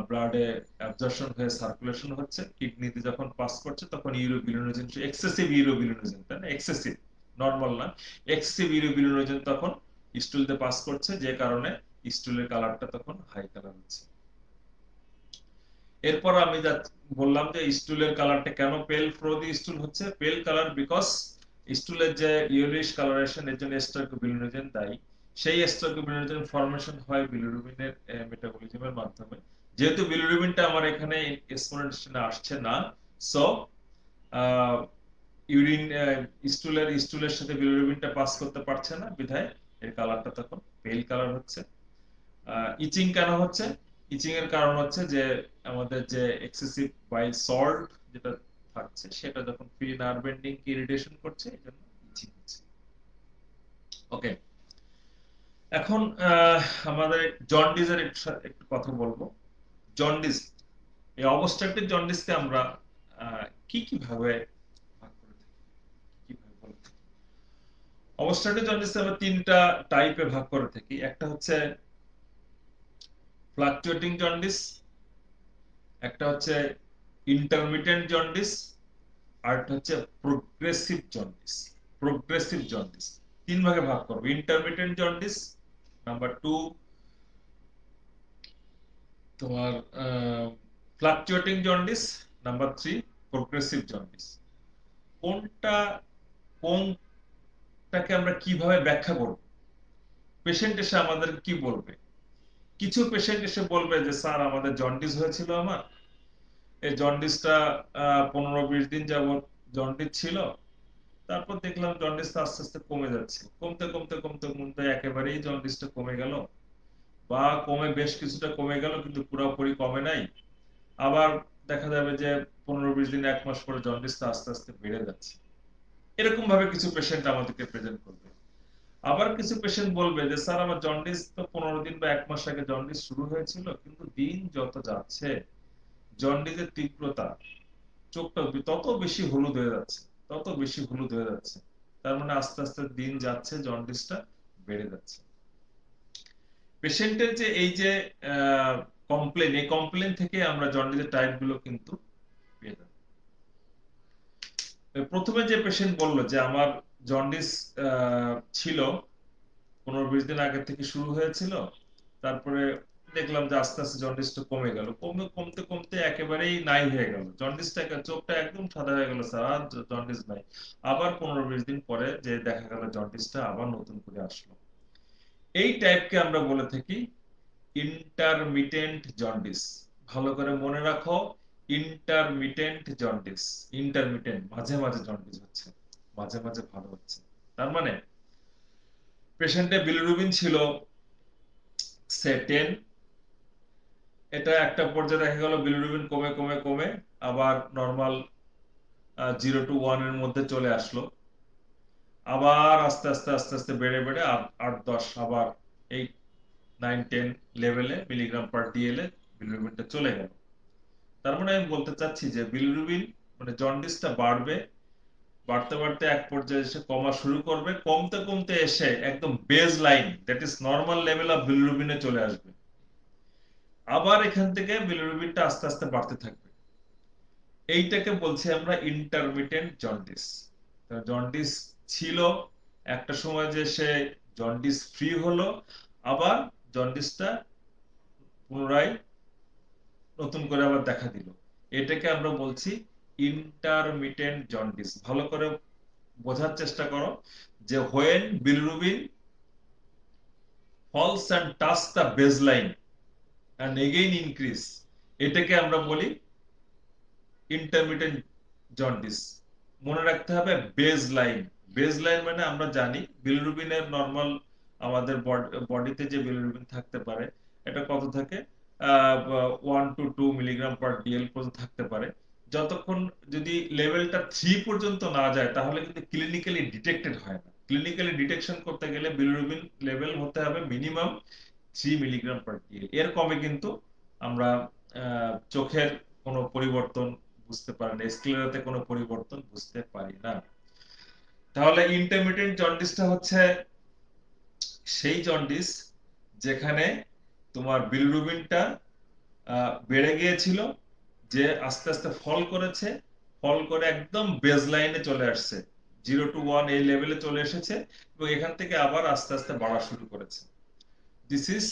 ব্লাডে অ্যাবজর্পশন হয়ে সার্কুলেশন হচ্ছে, কিডনিতে যখন পাস করছে, তখন ইউরোবিলিনোজেন, এক্সেসিভ ইউরোবিলিনোজেন, তাই না? এক্সেসিভ, নরমাল না, এক্সেসিভ ইউরোবিলিনোজেন তখন স্টুলতে পাস করছে, যে কারণে স্টুলের কালারটা তখন হাই কালার হচ্ছে। এরপর আমি যা বললাম যে স্টুলের কালারটা কেন পেল ফ্রোদি স্টুল হচ্ছে, পেল কালার বিকজ স্টুলের যে ইয়েলোইশ কালারেশন, এর জন্য এস্টারকোবিলিনোজেন দায়ী। সেই এস্টারকোবিলিনোজেন ফরমেশন হয় বিলিরুবিনের মেটাবলিজমের মাধ্যমে। যেহেতু বিলিরুবিনটা আমার এখানে স্মল ইন্টেস্টাইনে আসছে না, সো ইউরিন স্টুলের সাথে বিলিরুবিনটা পাস করতে পারছে না, বিধায় এর কালারটা তখন পেল কালার হচ্ছে। ইচিং কেন হচ্ছে? ইচিং এর কারণ হচ্ছে যে আমাদের যে এক্সেসিভ বাইল সল্ট যেটা থাকছে সেটা যখন ফ্রি নার্ভ এন্ডিং কে ইরিটেশন করছে, এই জন্য ইচিং হচ্ছে। ওকে, এখন আমাদের জন্ডিসের একটু কথা বলবো। জন্ডিস, এই অবস্ট্রাকটিভ জন্ডিসকে আমরা কি কি ভাবে ভাগ করে থাকি, কিভাবে বলে থাকি? অবস্ট্রাকটিভ জন্ডিসকে আমরা তিনটা টাইপে ভাগ করে থাকি। একটা হচ্ছে ফ্লাকচুয়েটিং জন্ডিস, একটা হচ্ছে ইন্টারমিটেন্ট জন্ডিস, আর একটা হচ্ছে প্রোগ্রেসিভ জন্ডিস। প্রোগ্রেসিভ জন্ডিস তিন ভাগে ভাগ করবো। ইন্টারমিটেন্ট জন্ডিস, নাম্বার টু তোমার fluctuating jaundice, number three progressive jaundice. কোনটা কোনটাকে আমরা কিভাবে ব্যাখ্যা করব? পেশেন্ট এসে আমাদের কি বলবে? কিছু পেশেন্ট এসে বলবে যে স্যার আমাদের জন্ডিস হয়েছিল, আমার এই জন্ডিসটা 15-20 দিন যাবত জন্ডিস ছিল, তারপর দেখলাম জন্ডিসটা আস্তে আস্তে কমে যাচ্ছে, কমতে কমতে কমতে কমতে একেবারেই জন্ডিসটা কমে গেল, বা কমে বেশ কিছুটা কমে গেল কিন্তু পুরোপুরি কমে নাই। আবার দেখা যাবে যে 15-20 দিন, 1 মাস পরে জন্ডিসটা আস্তে আস্তে বেড়ে যাচ্ছে। এরকম ভাবে কিছু পেশেন্ট আমাদেরকে প্রেজেন্ট করবে। আবার কিছু পেশেন্ট বলবে যে স্যার আমার জন্ডিস তো 15 দিন বা 1 মাস আগে জন্ডিস শুরু হয়েছিল, কিন্তু দিন যত যাচ্ছে জন্ডিসের তীব্রতা, চোখটা তত বেশি হলুদ হয়ে যাচ্ছে, তত বেশি হলুদ হয়ে যাচ্ছে। তার মানে আস্তে আস্তে দিন যাচ্ছে, জন্ডিসটা বেড়ে যাচ্ছে। পেশেন্টের যে এই যে কমপ্লেন, এই কমপ্লেন থেকে আমরা জন্ডিসের টাইপ গুলো কিন্তু পেয়ে যাবো। প্রথমে যে পেশেন্ট বললো যে আমার জন্ডিস ছিল, 15-20 দিন আগে থেকে শুরু হয়েছিল, তারপরে দেখলাম যে আস্তে আস্তে জন্ডিসটা কমে গেল, কমে কমতে কমতে একেবারেই নাই হয়ে গেল, জন্ডিসটা চোখটা একদম সাদা হয়ে গেল, স্যার আর জন্ডিস নাই। আবার 15-20 দিন পরে যে দেখা গেল জন্ডিসটা আবার নতুন করে আসলো। এই টাইপকে আমরা বলে থাকি ইন্টারমিটেন্ট জন্ডিস। ভালো করে মনে রাখো, ইন্টারমিটেন্ট জন্ডিস। ইন্টারমিটেন্ট, মাঝে মাঝে জন্ডিস হচ্ছে, মাঝে মাঝে ভালো হচ্ছে। তার মানে পেশেন্টে বিলিরুবিন ছিল সে 10, এটা একটা পর্যায়ে দেখা গেল বিলিরুবিন কমে কমে কমে আবার নর্মাল 0 to 1 এর মধ্যে চলে আসলো। আবার আস্তে আস্তে আস্তে আস্তে বেড়ে বেড়ে 8-10, আবার 8-9-10 লেভেলে মিলিগ্রাম পার ডিএল এ বিলিরুবিনটা চলে গেল। তার মানে আমি বলতে চাচ্ছি যে বিলিরুবিন মানে জন্ডিসটা বাড়বে, বাড়তে বাড়তে এক পর্যায়ে এসে কমা শুরু করবে, কমতে কমতে এসে একদম base line, that is normal level of বিলিরুবিনে চলে আসবে। আবার এখান থেকে বিলিরুবিনটা আস্তে আস্তে বাড়তে থাকবে। এইটাকে বলছি আমরা ইন্টারমিটেন্ট জন্ডিস। জন্ডিস ছিল, একটা সময় যে সে জন্ডিস ফ্রি হলো, আবার জন্ডিসটা পুনরায় নতুন করে আবার দেখা দিল। এটাকে আমরা বলছি ইন্টারমিটেন্ট জন্ডিস। ভালো করে বোঝার চেষ্টা করো যে when bilirubin falls and touch the baseline and again increase, এটাকে আমরা বলি ইন্টারমিটেন্ট জন্ডিস। মনে রাখতে হবে বেজ লাইন। বেজ লাইন মানে আমরা জানি বিলিরুবিনের নর্মাল আমাদের বডিতে যে বিলিরুবিন থাকতে পারে এটা কত থাকে, 1 to 2 মিলিগ্রাম পার ডিএল পর্যন্ত থাকতে পারে। যতক্ষণ যদি লেভেলটা 3 পর্যন্ত না যায় তাহলে কিন্তু ক্লিনিক্যালি ডিটেক্টেড হয় না। ক্লিনিক্যালি ডিটেকশন করতে গেলে বিলিরুবিন লেভেল হতে হবে মিনিমাম 3 মিলিগ্রাম পার ডিএল। এর কমে কিন্তু আমরা চোখের কোনো পরিবর্তন বুঝতে পারি না, স্ক্লেরাতে কোনো পরিবর্তন বুঝতে পারি না। তাহলে ইন্টারমিটেন্ট জন্ডিসটা হচ্ছে সেই জন্ডিস যেখানে তোমার বিলিরুবিনটা বেড়ে গিয়েছিল, যে আস্তে আস্তে ফল করেছে, ফল করে একদম বেজ লাইনে চলে আসছে, 0 to 1 এই লেভেলে চলে এসেছে, এবং এখান থেকে আবার আস্তে আস্তে বাড়া শুরু করেছে। This is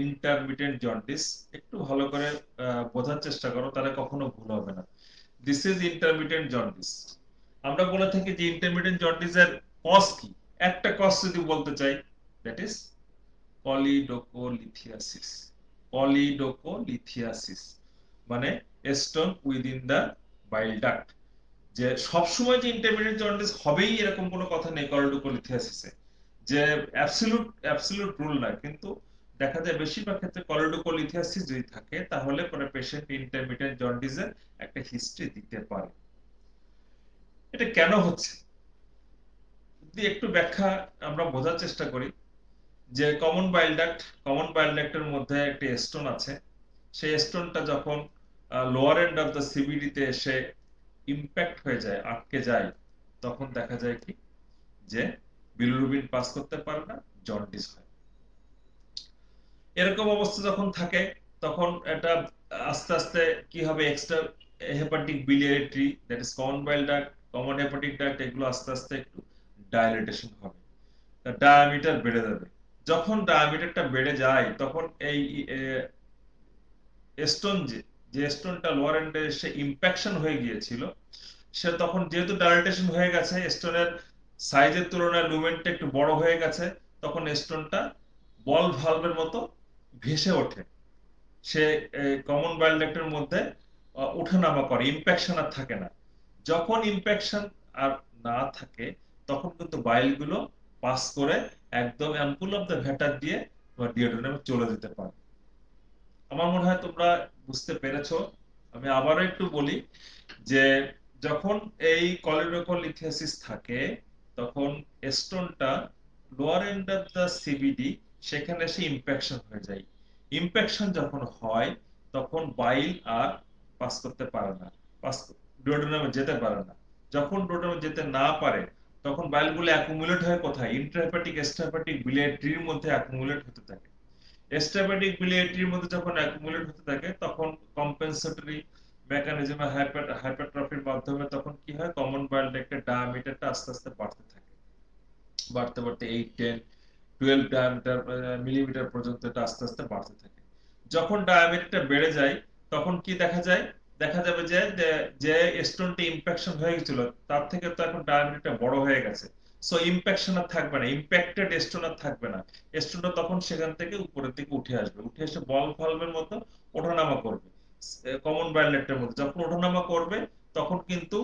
intermittent jaundice. একটু ভালো করে বোঝার চেষ্টা করো, তাহলে কখনো ভুল হবে না। This is intermittent jaundice. আমরা বলে থাকি যে ইন্টারমিটেন্ট জন্ডিসের কজ কি। একটা কজ যদি বলতে চাই, দ্যাট ইজ পলিডোকোলিথিয়াসিস। পলিডোকোলিথিয়াসিস মানে স্টোন উইদিন দা বাইল ডাক্ট। যে সবসময় যে ইন্টারমিডিয়েট জন্ডিস হবেই এরকম কোনো কথা নেই কলিডোকোলিথিয়াসিসে, যে অ্যাবসলিউট রুল না, কিন্তু দেখা যায় বেশিরভাগ ক্ষেত্রে কলিডোকোলিথিয়াসিস যদি থাকে তাহলে পরে পেশেন্ট ইন্টারমিডিয়েট জন্ডিসের একটা হিস্ট্রি দিতে পারে। এটা কেন হচ্ছে যদি একটু ব্যাখ্যা আমরা বোঝার চেষ্টা করি, যে কমন বাইল ডাক্টের মধ্যে একটা স্টোন আছে। সেই স্টোনটা যখন lower end of the CBD তে এসে ইম্প্যাক্ট হয়ে যায়, আটকে যায়, তখন দেখা যায় কি যে বিলিরুবিন পাস করতে পারে না, জন্ডিস হয়। এরকম অবস্থা যখন থাকে তখন এটা আস্তে আস্তে কি হবে, extra hepatic biliary tree, that is common bile duct, common hepatic duct, এগুলো আস্তে আস্তে একটু ডায়ালিটেশন হবে, ডায়ামিটার বেড়ে যাবে। যখন ডায়ামিটারটা বেড়ে যায় তখন এই স্টোন, যে স্টোনটা লোয়ার এন্ডে সে ইম্প্যাকশন হয়ে গিয়েছিল, সে তখন যেহেতু ডায়ালিটেশন হয়ে গেছে, স্টোনের সাইজের তুলনায় লুমেনটা একটু বড় হয়ে গেছে, তখন স্টোনটা বল ভালভের মতো ভেসে ওঠে। সে কমন বাইল ডাক্টের মধ্যে ওঠানামা করে, ইম্প্যাকশন আর থাকে না। যখন ইম্প্যাকশন আর না থাকে তখন কিন্তু বাইলগুলো পাস করে একদম অ্যাম্পুল অফ দ্য ভ্যাটার দিয়ে তোমার ডিওড্রেনামে চলে যেতে পারে। আমার মনে হয় তোমরা বুঝতে পেরেছো। আমি আবারও একটু বলি যে যখন এই কলিডোকোলিথিয়াসিস থাকে তখন স্টোনটা lower end of the CBD, সেখানে সে ইম্প্যাকশন হয়ে যায়। ইম্প্যাকশন যখন হয় তখন বাইল আর পাস করতে পারে না, পাস ডুওডেনামে যেতে পারে না। যখন ডুওডেনামে যেতে না পারে তখন বাইলগুলো অ্যাকুমুলেট হয় কোথায়, ইন্ট্রাহেপাটিক এক্সট্রাহেপাটিক বিলিয়ারি ট্রির মধ্যে অ্যাকুমুলেট হতে থাকে। এস্টাবেটিক বিলিয়ারিটির মধ্যে যখন অ্যাকুমুলেট হতে থাকে তখন কম্পেনসেটরি মেকানিজমে হাইপারট্রফির মাধ্যমে তখন কি হয়, কমন বাইল ডাক্টের ডায়ামিটারটা আস্তে আস্তে বাড়তে থাকে, বাড়তে বাড়তে 8, 10, 12 ডায়ামিটার মিলিমিটার পর্যন্ত এটা আস্তে আস্তে বাড়তে থাকে। যখন ডায়ামিটারটা বেড়ে যায় তখন কি দেখা যায়, দেখা যাবে যে যে স্টোনটি ইম্প্যাকশন হয়ে গেছিল তার থেকে তো এখন ডায়ামিটারটা বড় হয়ে গেছে। সো ইম্প্যাকশন আর থাকবে না, ইম্প্যাক্টেড স্টোন আর থাকবে না। স্টোনটা তখন সেখান থেকে উপরের দিকে উঠে আসবে, উঠে এসে বল ভালভের মতো ওঠানামা করবে। কমন বাইল ডাক্টের মধ্যে যখন ওঠানামা করবে তখন কিন্তু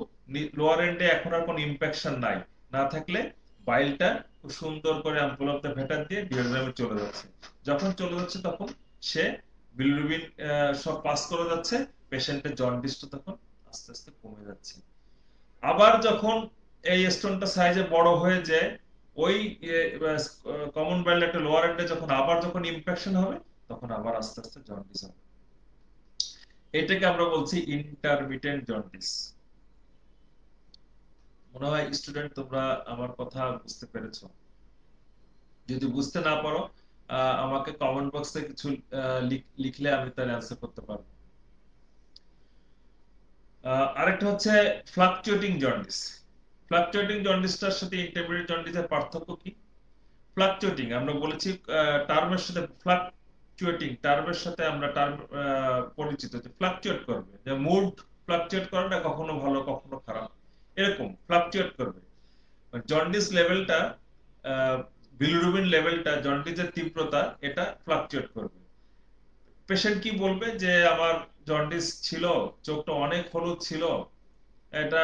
লোয়ার এন্ডে এখন আর কোনো ইম্প্যাকশন নাই, না থাকলে বাইলটা খুব সুন্দর করে অ্যাম্পুল অফ দ্য ভেটার দিয়ে ডিওড্রামে চলে যাচ্ছে। যখন চলে যাচ্ছে তখন সে বিলিরুবিন সব পাস করে যাচ্ছে, পেশেন্টের জন্ডিসটা তখন আস্তে আস্তে কমে যাচ্ছে। আবার যখন এই স্টোনটা সাইজে বড় হয়ে যায়, ওই কমন বাইল একটা লোয়ার এন্ডে যখন আবার যখন ইমপ্যাকশন হবে তখন আবার আস্তে আস্তে জন্ডিস হবে। এটাকে আমরা বলছি ইন্টারমিটেন্ট জন্ডিস। মনে হয় স্টুডেন্ট তোমরা আমার কথা বুঝতে পেরেছো। যদি বুঝতে না পারো আমাকে কমেন্ট বক্সে কিছু লিখলে আমি তার অ্যান্সার করতে পারবো। আরেকটা হচ্ছে ফ্লাকচুয়েটিং জন্ডিস। ফ্লাকচুয়েটিং জন্ডিসটার সাথে ইন্টারমিডিয়েট জন্ডিসের পার্থক্য কি? ফ্লাকচুয়েটিং আমরা বলেছি টার্মের সাথে, ফ্লাকচুয়েটিং টার্মের সাথে আমরা টার্ম পরিচিত, যে ফ্লাকচুয়েট করবে, যে মুড ফ্লাকচুয়েট করে না, কখনো ভালো কখনো খারাপ, এরকম ফ্লাকচুয়েট করবে। জন্ডিস লেভেলটা, বিলিরুবিন লেভেলটা, জন্ডিসের তীব্রতা, এটা ফ্লাকচুয়েট করবে। পেশেন্ট কি বলবে যে আমার জন্ডিস ছিল, চোখটা অনেক হলুদ ছিল, এটা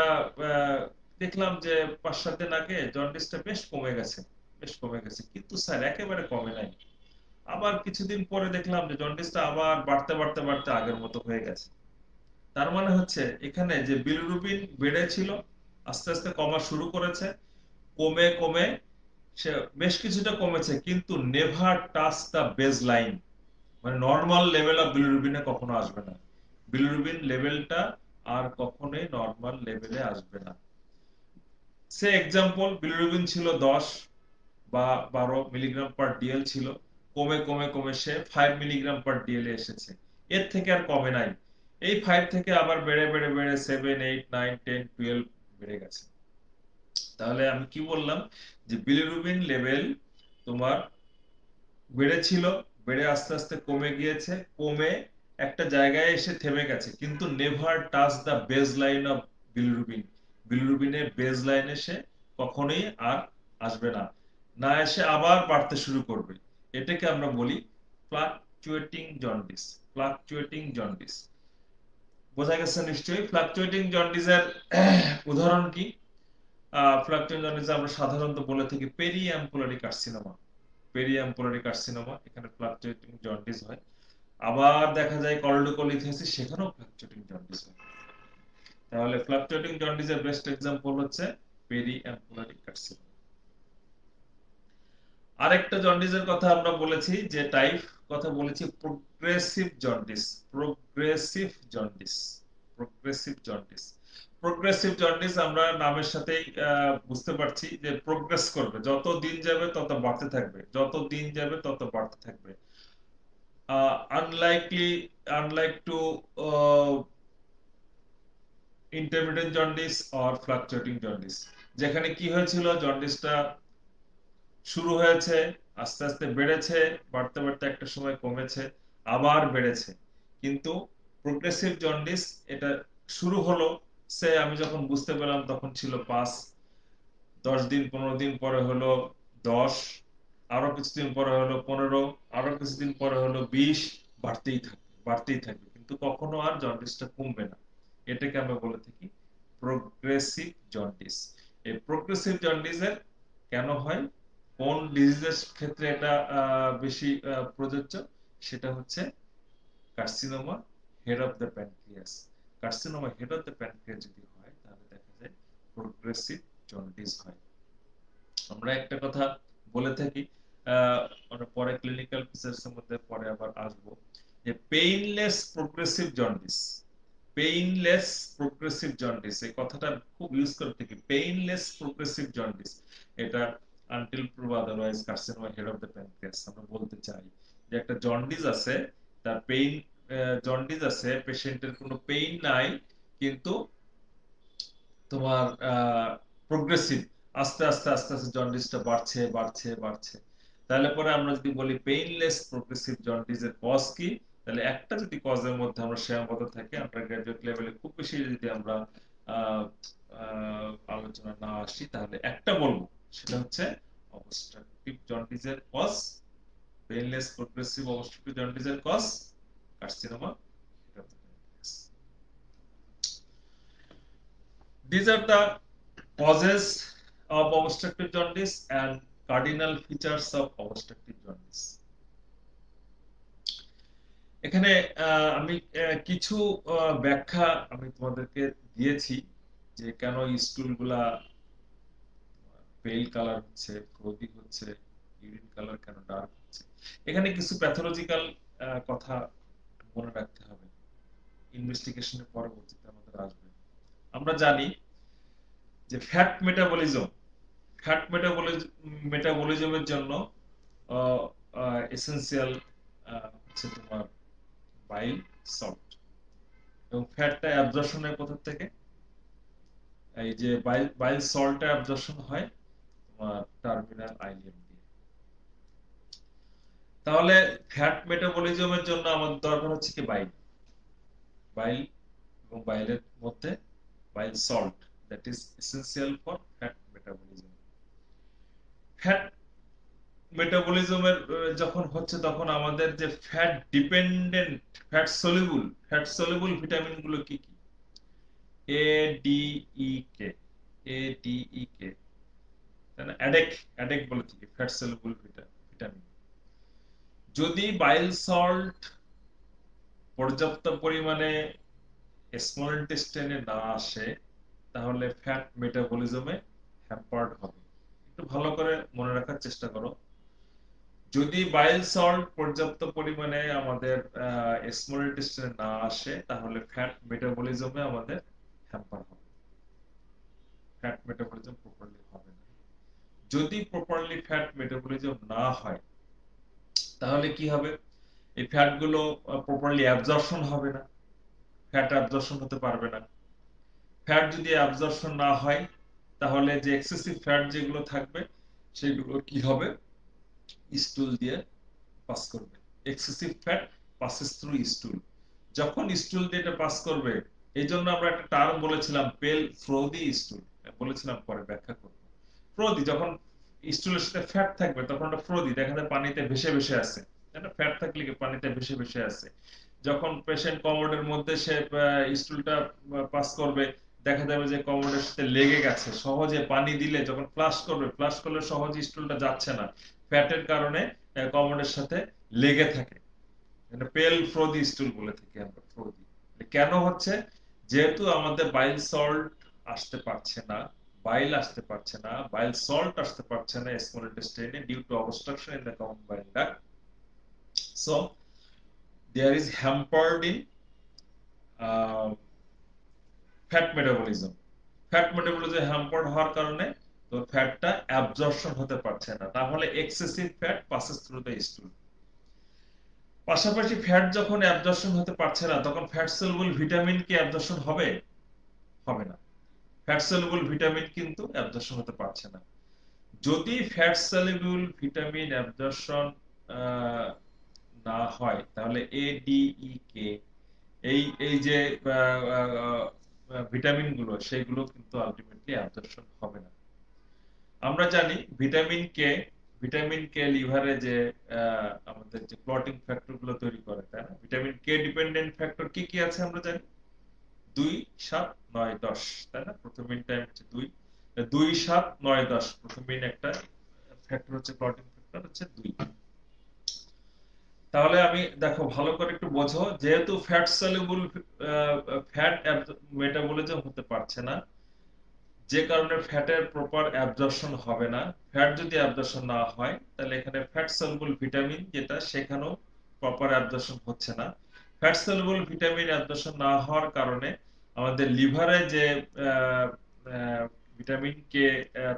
আহ, দেখলাম যে 5-7 দিন আগে জন্ডিসটা বেশ কমে গেছে, বেশ কমে গেছে, কিন্তু স্যার একেবারে কমে নাই। আবার কিছুদিন পরে দেখলাম যে জন্ডিসটা আবার বাড়তে বাড়তে বাড়তে আগের মতো হয়ে গেছে। তার মানে হচ্ছে এখানে যে বিলিরুবিন বেড়েছিল আস্তে আস্তে কমা শুরু করেছে, কমে কমে সে বেশ কিছুটা কমেছে, কিন্তু never touch the base line, মানে নর্মাল লেভেল অফ বিলিরুবিনে কখনো আসবে না। বিলিরুবিন লেভেলটা আর কখনোই নর্মাল লেভেলে আসবে না। সে এক্সাম্পল, বিলিরুবিন ছিল 10 বা 12 মিলিগ্রাম পার ডিএল ছিল, কমে কমে কমে সে 5 মিলিগ্রাম পার ডিএল এ এসেছে, এর থেকে আর কমে নাই। এই 5 থেকে আবার বেড়ে বেড়ে বেড়ে 7, 8, 9, 10, 12 বেড়ে গেছে। তাহলে আমি কি বললাম, যে বিলিরুবিন লেভেল তোমার বেড়েছিল, বেড়ে আস্তে আস্তে কমে গিয়েছে, কমে একটা জায়গায় এসে থেমে গেছে, কিন্তু never touch the base line of bilirubin, বিলিরুবিনের বেজ লাইনে সে কখনোই আর আসবে না, না এসে আবার বাড়তে শুরু করবে। এটাকে আমরা বলি ফ্লাকচুয়েটিং জন্ডিস। ফ্লাকচুয়েটিং জন্ডিস বোঝা গেছে নিশ্চয়ই। ফ্লাকচুয়েটিং জন্ডিসের উদাহরণ কি? ফ্লাকচুয়েটিং জন্ডিসে আমরা সাধারণত বলে থাকি পেরিঅ্যাম্পুলারি কার্সিনোমা। পেরিঅ্যাম্পুলারি কার্সিনোমা, এখানে ফ্লাকচুয়েটিং জন্ডিস হয়। আবার দেখা যায় কর্ডোকলিথিয়াসিস, সেখানেও ফ্লাকচুয়েটিং জন্ডিস হয়। তাহলে ফ্লাকচুয়েটিং জন্ডিসের বেস্ট এক্সাম্পল হচ্ছে পেরিঅ্যাম্পুলারি কার্সিনোমা। আরেকটা জন্ডিসের কথা আমরা বলেছি, যে টাইপ কথা বলেছি, progressive jaundice. Progressive jaundice, progressive jaundice. Progressive jaundice আমরা নামের সাথেই বুঝতে পারছি যে প্রোগ্রেস করবে, যত দিন যাবে তত বাড়তে থাকবে, যত দিন যাবে তত বাড়তে থাকবে। unlike to intermittent jaundice or fluctuating jaundice, যেখানে কি হয়েছিল, জন্ডিসটা শুরু হয়েছে, আস্তে আস্তে বেড়েছে, বাড়তে বাড়তে একটা সময় কমেছে, আবার বেড়েছে। কিন্তু প্রোগ্রেসিভ জন্ডিস, এটা শুরু হলো, সে আমি যখন বুঝতে পেলাম তখন ছিল 5, 10 দিন 15 দিন পরে হলো 10, আরো কিছুদিন পরে হলো 15, আরো কিছুদিন পরে হলো 20, বাড়তেই থাকবে, বাড়তেই থাকবে, কিন্তু কখনো আর জন্ডিসটা কমবে না। এটাকে আমরা বলে থাকি প্রোগ্রেসিভ জন্ডিস। এই প্রোগ্রেসিভ জন্ডিসের কেন হয়, কোন ডিজিজের ক্ষেত্রে এটা বেশি প্রযোজ্য, সেটা হচ্ছে carcinoma head of the pancreas. Carcinoma head of the pancreas যদি হয়, তাহলে দেখা যায় প্রোগ্রেসিভ জন্ডিস হয়। আমরা একটা কথা বলে থাকি, আমরা পরে ক্লিনিক্যাল ফিচার্স এর মধ্যে পরে আবার আসবো, যে painless progressive jaundice. Painless progressive jaundice, এই কথাটা খুব ইউজ করে থাকি, পেইনলেস প্রোগ্রেসিভ জন্ডিস। এটা until prove otherwise carcinoma head of the pancreas. আমরা বলতে চাই যে একটা জন্ডিস আছে, তার পেইন, জন্ডিস আছে, পেশেন্টের কোনো পেইন নাই, কিন্তু তোমার প্রোগ্রেসিভ, আস্তে আস্তে আস্তে আস্তে জন্ডিসটা বাড়ছে বাড়ছে বাড়ছে। তাহলে পরে আমরা যদি বলি পেইনলেস প্রোগ্রেসিভ জন্ডিসের কজ কি, তাহলে একটা যদি কজের মধ্যে আমরা সীমাবদ্ধ থাকি, আন্ডার গ্রাজুয়েট লেভেলে খুব বেশি যদি আমরা আহ, আলোচনা না আসি, তাহলে একটা বলবো, সেটা হচ্ছে অবস্ট্রাকটিভ জন্ডিসের কজ। পেইনলেস প্রোগ্রেসিভ অবস্ট্রাকটিভ জন্ডিসের cause carcinoma. These are the causes of obstructive jaundice and cardinal features of obstructive jaundice. এখানে আমি কিছু ব্যাখ্যা আমি তোমাদেরকে দিয়েছি, যে কেন স্টুলগুলা পেল কালার হচ্ছে, ফ্রোজি হচ্ছে, ইউরিন কালার কেন ডার্ক হচ্ছে। এখানে কিছু প্যাথোলজিক্যাল কথা মনে রাখতে হবে, ইনভেস্টিগেশনের পরবর্তীতে আমাদের আসবে। আমরা জানি যে ফ্যাট মেটাবলিজম, ফ্যাট মেটাবলিজমের জন্য এসেনশিয়াল হচ্ছে তোমার বাইল সল্ট, এবং ফ্যাটটা অ্যাবজর্পশন হয় কোথা থেকে, এই যে বাইল সল্টটা অ্যাবজর্পশন হয় তোমার টার্মিনাল আইলিয়াম দিয়ে। তাহলে ফ্যাট মেটাবলিজমের জন্য আমাদের দরকার হচ্ছে কি বাইল, বাইল এবং বাইলের মধ্যে bile salt, that is essential for fat metabolism. Fat মেটাবলিজমের যখন হচ্ছে, তখন আমাদের যে fat dependent, fat soluble vitamin গুলো কি কি, A D E K, A D E কে, তাই না, অ্যাডেক, অ্যাডেক বলে থাকি ফ্যাট সলিউবল ভিটামিন। যদি বাইল সল্ট পর্যাপ্ত পরিমাণে স্মল ইন্টেস্টাইনে না আসে, তাহলে ফ্যাট মেটাবলিজমে হ্যাম্পার্ড হবে। একটু ভালো করে মনে রাখার চেষ্টা করো, যদি বাইল সল্ট পর্যাপ্ত পরিমাণে আমাদের স্মল ইন্টেস্টাইনে না আসে, তাহলে ফ্যাট মেটাবলিজমে আমাদের হ্যাম্পার হবে, ফ্যাট মেটাবলিজম প্রপারলি হবে না। যদি প্রপারলি ফ্যাট মেটাবলিজম না হয়, তাহলে কি হবে, এই ফ্যাট গুলো প্রপারলি অ্যাবজর্পশন হবে না, ফ্যাট অ্যাবজর্পশন হতে পারবে না। ফ্যাট যদি অ্যাবজর্পশন না হয়, তাহলে যে এক্সেসিভ ফ্যাট যেগুলো থাকবে, সেগুলো কি হবে, স্টুল দিয়ে পাস করবে। Excessive fat passes through স্টুল। যখন স্টুল দিয়ে এটা পাস করবে, এই জন্য আমরা একটা টার্ম বলেছিলাম পেল ফ্রোদি স্টুল, বলেছিলাম, পরে ব্যাখ্যা করব। ফ্রোদি, যখন স্টুলের সাথে ফ্যাট থাকবে তখন ওটা ফ্রোদি, দেখা যায় পানিতে ভেসে ভেসে আছে। তাই না? ফ্যাট থাকলে কি পানিতে ভেসে ভেসে আছে। যখন পেশেন্ট কমোডের মধ্যে সে স্টুলটা পাস করবে, দেখা যাবে যে কমোডের সাথে লেগে গেছে, সহজে পানি দিলে যখন ফ্লাশ করবে, ফ্লাশ করলে সহজে স্টুলটা যাচ্ছে না, ফ্যাটের কারণে কমোডের সাথে লেগে থাকে। মানে পেল ফ্রোদি স্টুল বলে থাকি আমরা, ফ্রোদি। কেন হচ্ছে? যেহেতু আমাদের বাইল সল্ট আসতে পারছে না, বাইল আসতে পারছে না, বাইল সল্ট আসতে পারছে না স্মল ইন্টেস্টাইনে due to obstruction in the common bile duct. So there is hampered in fat metabolism. Fat metabolism hampered হওয়ার কারণে তো ফ্যাটটা অ্যাবজর্পশন হতে পারছে না, তাহলে excessive fat passes through the stool. পাশাপাশি ফ্যাট যখন অ্যাবজর্পশন হতে পারছে না, তখন ফ্যাট সলুবল ভিটামিন কি অ্যাবজর্পশন হবে? হবে না। ফ্যাট সলুবল ভিটামিন কিন্তু অ্যাবজর্পশন হতে পারছে না। যদি ফ্যাট সলুবল ভিটামিন অ্যাবজর্পশন না হয়, তাহলে ADE এই এই যে ভিটামিন গুলো, সেগুলো কিন্তু আলটিমেটলি অ্যাবজর্পশন হবে না। আমরা জানি ভিটামিন কে লিভারে যে আমাদের যে ক্লটিং ফ্যাক্টর গুলো তৈরি করে, তাই না? ভিটামিন কে ডিপেন্ডেন্ট ফ্যাক্টর কি কি আছে আমরা জানি, 2, 7, 9, 10, তাই না? প্রথম মিনটা হচ্ছে 2, 2, 7, 9, 10, প্রথম মিন একটা ফ্যাক্টর হচ্ছে, ক্লটিং ফ্যাক্টর হচ্ছে 2। তাহলে আমি দেখো ভালো করে একটু বোঝো, যেহেতু ফ্যাট সলিউবল ফ্যাট মেটাবলিজম হতে পারছে না, যে কারণে ফ্যাটের প্রপার অ্যাবজর্পশন হবে না। ফ্যাট যদি অ্যাবজর্পশন না হয়, তাহলে এখানে ফ্যাট সলুবল ভিটামিন যেটা, সেখানেও প্রপার অ্যাবজর্পশন হচ্ছে না। ফ্যাট সলুবল ভিটামিন অ্যাবজর্পশন না হওয়ার কারণে আমাদের লিভারে যে ভিটামিন কে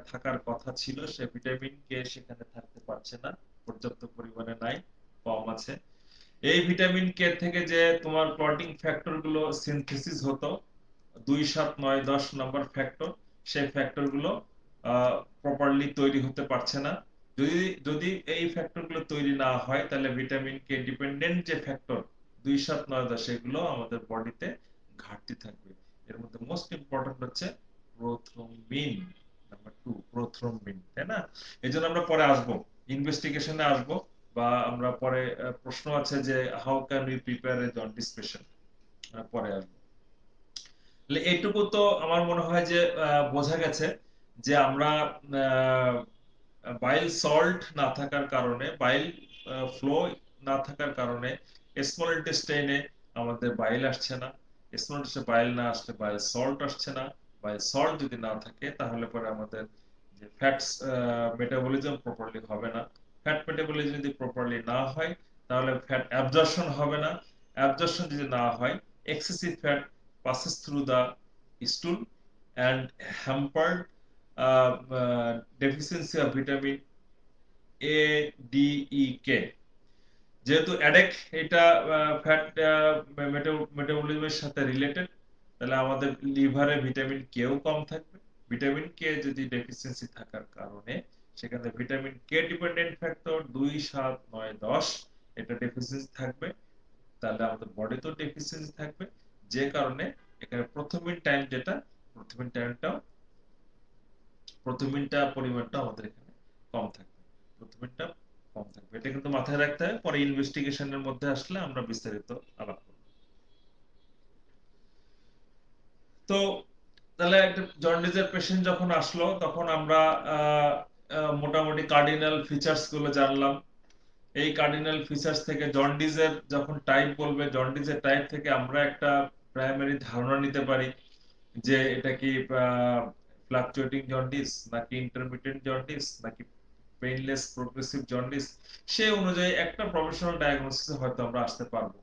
থাকার কথা ছিল, সে ভিটামিন কে সেখানে থাকতে পারছে না, পর্যাপ্ত পরিমাণে নাই, কম আছে। এই ভিটামিন কে থেকে যে তোমার ক্লটিং ফ্যাক্টর গুলো সিনথেসিস হতো, 2, 7, 9, 10 নাম্বার ফ্যাক্টর, সেই ফ্যাক্টর গুলো প্রপারলি তৈরি হতে পারছে না। যদি যদি এই ফ্যাক্টর গুলো তৈরি না হয়, তাহলে ভিটামিন কে ডিপেন্ডেন্ট যে ফ্যাক্টর 2, 7, 9, 10, এগুলো আমাদের বডিতে ঘাটতি থাকবে। এর মধ্যে মোস্ট ইম্পর্টেন্ট হচ্ছে প্রোথ্রম্বিন, নাম্বার 2 প্রোথ্রম্বিন, তাই না? এই জন্য আমরা পরে আসবো, ইনভেস্টিগেশনে আসবো, বা আমরা পরে প্রশ্ন আছে যে how can we prepare a jaundice patient, পরে আসবো। এইটুকু তো আমার মনে হয় যে বোঝা গেছে যে আমরা বাইল সল্ট না থাকার কারণে, বাইল ফ্লো না থাকার কারণে স্মল ইন্টেস্টাইনে আমাদের বাইল আসছে না। স্মল ইন্টেস্টাইনে বাইল না আসলে বাইল সল্ট আসছে না। বাইল সল্ট যদি না থাকে, তাহলে পরে আমাদের যে ফ্যাটস মেটাবলিজম প্রপারলি হবে না। ফ্যাট মেটাবলিজম যদি প্রপারলি না হয়, তাহলে ফ্যাট অ্যাবজর্পশন হবে না। অ্যাবজর্পশন যদি না হয়, excessive fat passes through the stool and hampered deficiency of vitamin A, D, E, K। যেহেতু অ্যাডেক এটা ফ্যাট মেটাবলিজমের সাথে রিলেটেড, তাহলে আমাদের লিভারে ভিটামিন কেও কম থাকবে। ভিটামিন কে যদি ডেফিসিয়েন্সি থাকার কারণে, সেখানে ভিটামিন কে ডিপেন্ডেন্ট ফ্যাক্টর 2, 7, 9, 10 এটা ডেফিসিয়েন্সি থাকবে, তাহলে আমাদের বডিতেও ডেফিসিয়েন্সি থাকবে। যে কারণে এখানে প্রথমিন টাইম যেটা, প্রথমিন টাইমটাও, প্রথমিনটা পরিমাণটা আমাদের এখানে কম থাকবে, প্রথমিনটা কম থাকবে। এটা কিন্তু মাথায় রাখতে হবে, পরে ইনভেস্টিগেশনের মধ্যে আসলে আমরা বিস্তারিত আলাপ করব। তো তাহলে একটা জন্ডিসের পেশেন্ট যখন আসলো, তখন আমরা আহ, মোটামুটি কার্ডিনাল ফিচার্স গুলো জানলাম। এই কার্ডিনাল ফিচার্স থেকে জন্ডিসের যখন টাইপ বলবে, জন্ডিসের টাইপ থেকে আমরা একটা প্রাইমারি ধারণা নিতে পারি যে এটা কি ফ্লাকচুয়েটিং জন্ডিস, নাকি ইন্টারমিটেন্ট জন্ডিস, নাকি পেইনলেস প্রোগ্রেসিভ জন্ডিস। সে অনুযায়ী একটা প্রফেশনাল ডায়াগনোসিস হয়তো আমরা আসতে পারবো,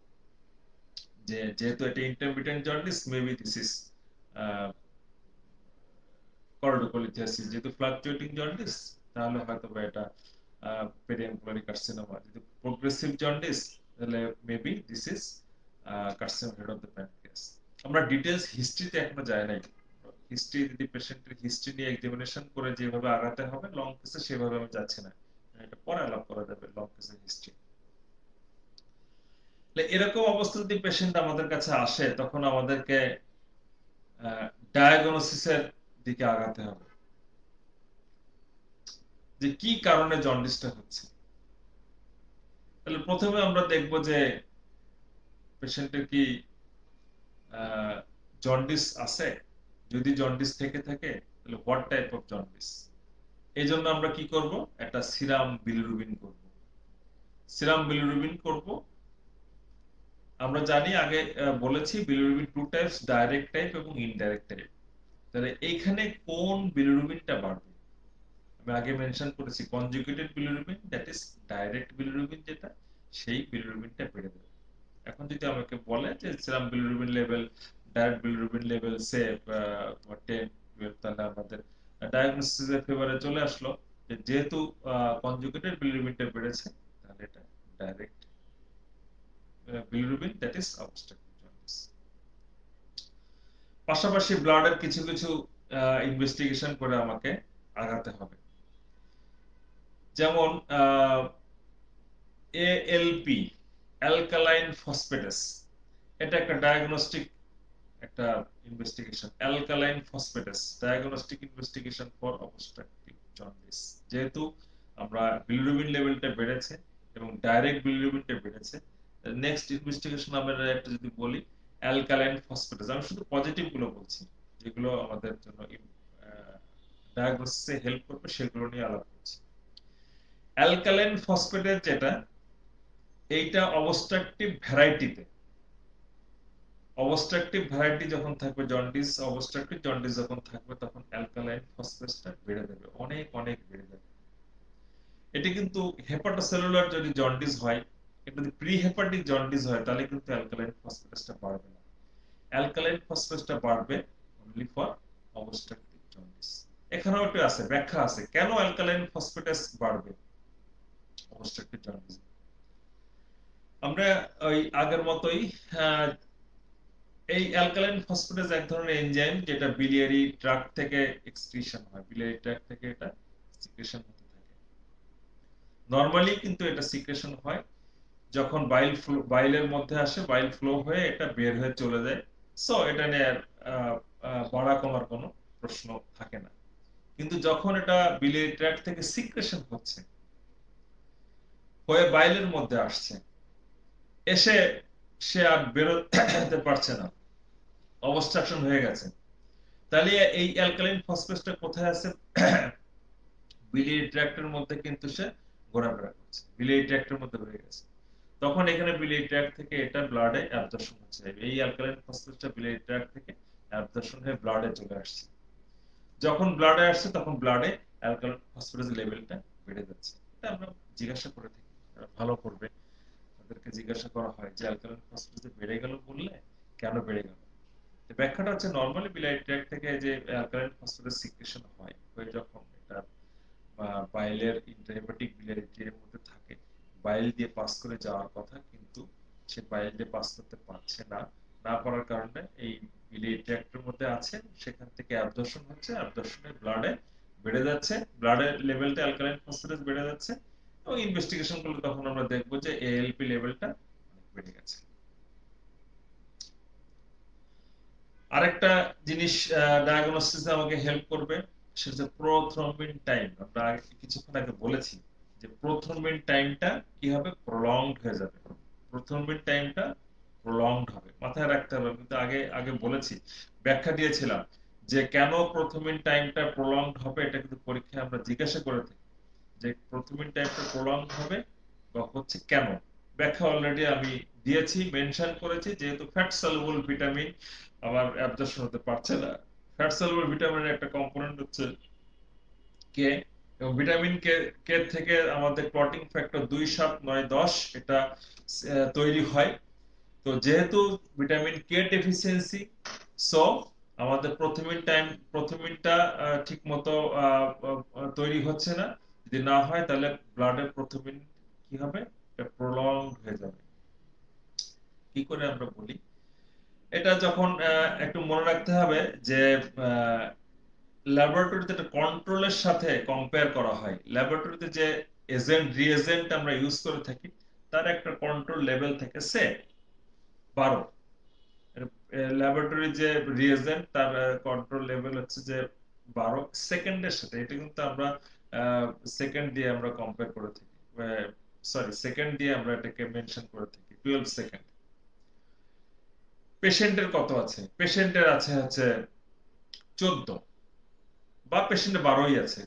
যে যেহেতু এটা intermittent jaundice, maybe this is choledocholithiasis. যেহেতু ফ্লাকচুয়েটিং জন্ডিস, তাহলে হয়তো বা এটা পেরিয়াঙ্কুলারি কার্সিনোমা। যদি প্রোগ্রেসিভ জন্ডিস, তাহলে maybe this is carcinoma head of the pancreas. আমরা ডিটেইলস হিস্ট্রিতে এখনো যাই নাই। হিস্ট্রি যদি পেশেন্টের হিস্ট্রি নিয়ে এক্সামিনেশন করে যেভাবে আগাতে হবে লং কেসে, সেভাবে আমি যাচ্ছি না। এটা পরে আলাপ করা যাবে লং কেসের হিস্ট্রি। এরকম অবস্থা যদি পেশেন্ট আমাদের কাছে আসে, তখন আমাদেরকে ডায়াগনোসিসের দিকে আগাতে হবে, যে কি কারণে জন্ডিসটা হচ্ছে। তাহলে প্রথমে আমরা দেখব যে পেশেন্টের কি জন্ডিস আছে। যদি জন্ডিস থেকে থাকে তাহলে হোয়াট টাইপ অফ জন্ডিস। এই জন্য আমরা কি করব, একটা সিরাম বিলিরুবিন করব। সিরাম বিলিরুবিন করব। আমরা জানি আগে বলেছি bilirubin two types, direct type এবং ইনডাইরেক্ট টাইপ। তাহলে এইখানে কোন বিলিরুবিনটা বাড়বে? আমি আগে মেনশন করেছি conjugated bilirubin, that is direct bilirubin, যেটা সেই বিলিরুবিনটা বেড়ে যাবে। এখন যদি আমাকে বলে যে serum bilirubin level, direct bilirubin level সে 10-12, তাহলে আমাদের ডায়াগনোসিসের ফেভারে চলে আসলো যে যেহেতু কনজুগেটেড বিলিরুবিনটা বেড়েছে, তাহলে এটা direct bilirubin, that is obstructive jaundice. পাশাপাশি ব্লাডের কিছু কিছু ইনভেস্টিগেশন করে আমাকে আগাতে হবে। যেমন এএলপি, অ্যালকালাইন ফসফেটাস, এটা একটা ডায়াগনস্টিক একটা investigation. Alkaline phosphatase diagnostic investigation for obstructive jaundice. যেহেতু আমরা বিলিরুবিন লেভেলটা বেড়েছে এবং ডাইরেক্ট বিলিরুবিনটা বেড়েছে, নেক্সট ইনভেস্টিগেশন আমরা একটা যদি বলি অ্যালকালাইন ফসফেটাস। আমি শুধু পজিটিভ গুলো বলছি, যেগুলো আমাদের জন্য ডায়াগনোসিসে হেল্প করবে সেগুলো নিয়ে আলাপ করছি। অ্যালকালাইন ফসফেটের যেটা, এইটা অবস্ট্রাকটিভ ভ্যারাইটিতে, অবস্ট্রাকটিভ ভ্যারাইটি যখন থাকবে জন্ডিস, অবস্ট্রাকটিভ জন্ডিস যখন থাকবে, তখন অ্যালকালাইন ফসফেটসটা বেড়ে যাবে, অনেক অনেক বেড়ে যাবে। এটি কিন্তু হেপাটোসেলুলার যদি জন্ডিস হয়, এটা যদি প্রি হেপাটিক জন্ডিস হয়, তাহলে কিন্তু অ্যালকালাইন ফসফেটসটা বাড়বে না। অ্যালকালাইন ফসফেটসটা বাড়বে অনলি ফর অবস্ট্রাকটিভ জন্ডিস। এখানেও একটা আছে, ব্যাখ্যা আছে কেন অ্যালকালাইন ফসফেটাস বাড়বে অবস্ট্রাকটিভ জন্ডিস। আমরা ওই আগের মতোই এই অ্যালকালাইন ফসফেটাস এক ধরনের এনজাইম, যেটা বিলিয়ারি ট্র্যাক্ট থেকে এক্সক্রিশন হয়, বিলিয়ারি ট্র্যাক্ট থেকে এটা সিক্রেশন হতে থাকে। নরমালি কিন্তু এটা সিক্রেশন হয় যখন বাইলের মধ্যে আসে, বাইল ফ্লো হয়ে এটা বের হয়ে চলে যায়। সো এটা নিয়ে আর বাড়া কমার কোনো প্রশ্ন থাকে না। কিন্তু যখন এটা বিলিয়ারি ট্র্যাক্ট থেকে সিক্রেশন হচ্ছে, হয়ে বাইলের মধ্যে আসছে, এসে সে আর বেরোতে পারছে না, অবস্ট্রাকশন হয়ে গেছে, তাহলে এই অ্যালকালাইন ফসফেটসটা কোথায় আছে? বিলিয়ারি ট্র্যাক্টের মধ্যে কিন্তু সে ঘোরাফেরা করছে, বিলিয়ারি ট্র্যাক্টের মধ্যে রয়ে গেছে। তখন এখানে বিলিয়ারি ট্র্যাক্ট থেকে এটা ব্লাডে অ্যাবজর্পশন হচ্ছে, এই অ্যালকালাইন ফসফেটসটা বিলিয়ারি ট্র্যাক্ট থেকে অ্যাবজর্পশন হয়ে ব্লাডে চলে আসছে। যখন ব্লাডে আসছে, তখন ব্লাডে অ্যালকালাইন ফসফেটাস লেভেলটা বেড়ে যাচ্ছে। এটা আমরা জিজ্ঞাসা করে থাকি, ভালো করবে তাদেরকে জিজ্ঞাসা করা হয় যে অ্যালকালাইন ফসফেটাস বেড়ে গেল বললে কেন বেড়ে গেল। ব্যাখ্যাটা হচ্ছে নরমালি বিলারি ট্র্যাক্ট থেকে যে অ্যালকালাইন ফসফেটাস সিক্রেশন হয়, হয়ে যখন এটা বাইলের ইন্টারহেপাটিক বিলারিটির মধ্যে থাকে, বাইল দিয়ে পাস করে যাওয়ার কথা, কিন্তু সে বাইল দিয়ে পাস করতে পারছে না। না পারার কারণে এই বিলারি ট্র্যাক্টের মধ্যে আছে, সেখান থেকে অ্যাবজর্পশন হচ্ছে, অ্যাবজর্পশনে ব্লাডে বেড়ে যাচ্ছে, ব্লাডের লেভেলটা অ্যালকালাইন ফসফেটাস বেড়ে যাচ্ছে, এবং ইনভেস্টিগেশন করলে তখন আমরা দেখবো যে এএলপি লেভেলটা বেড়ে গেছে। আরেকটা জিনিস ডায়াগনোসিসে আমাকে হেল্প করবে, সেটা হচ্ছে প্রোথ্রম্বিন টাইম। আমরা কিছুক্ষণ আগে বলেছি যে প্রোথ্রম্বিন টাইমটা কি হবে, প্রলংড হয়ে যাবে। প্রোথ্রম্বিন টাইমটা প্রলংড হবে, মাথায় রাখতে হবে। কিন্তু আগে আগে বলেছি, ব্যাখ্যা দিয়েছিলাম যে কেন প্রোথ্রম্বিন টাইমটা প্রলংড হবে। এটা কিন্তু পরীক্ষায় আমরা জিজ্ঞাসা করে থাকি যে প্রোথ্রম্বিন টাইমটা প্রলংড হবে বা হচ্ছে কেন। ব্যাখ্যা অলরেডি আমি দিয়েছি, মেনশন করেছি, যেহেতু ফ্যাট সলিউবল ভিটামিন আবার অ্যাবজর্পশন হতে পারছে না। ফ্যাট সলিউবল ভিটামিনের একটা কম্পোনেন্ট হচ্ছে কে, এবং ভিটামিন কে কে থেকে আমাদের ক্লটিং ফ্যাক্টর 2, 7, 9, 10 এটা তৈরি হয়। তো যেহেতু ভিটামিন কে ডেফিসিয়েন্সি, সো আমাদের প্রথমিনটা ঠিক মতো তৈরি হচ্ছে না। যদি না হয়, তাহলে ব্লাডের প্রথমিন কি হবে, প্রলংড হয়ে যাবে। কি করে আমরা বলি এটা, যখন একটু মনে রাখতে হবে যে ল্যাবরেটরিতে একটা কন্ট্রোলের সাথে কম্পেয়ার করা হয়। ল্যাবরেটরিতে যে এজেন্ট রিএজেন্ট আমরা ইউজ করে থাকি, তার একটা কন্ট্রোল লেভেল থেকে সে 12। ল্যাবরেটরি যে রিএজেন্ট, তার কন্ট্রোল লেভেল হচ্ছে যে 12 সেকেন্ডের সাথে। এটা কিন্তু আমরা সেকেন্ড দিয়ে আমরা কম্পেয়ার করে থাকি। সরি সেকেন্ড দিয়ে আমরা এটাকে মেনশন করে থাকি 12 সেকেন্ড। পেশেন্টের কত আছে? পেশেন্টের আছে হচ্ছে 14, বা পেশেন্টের 12ই আছে।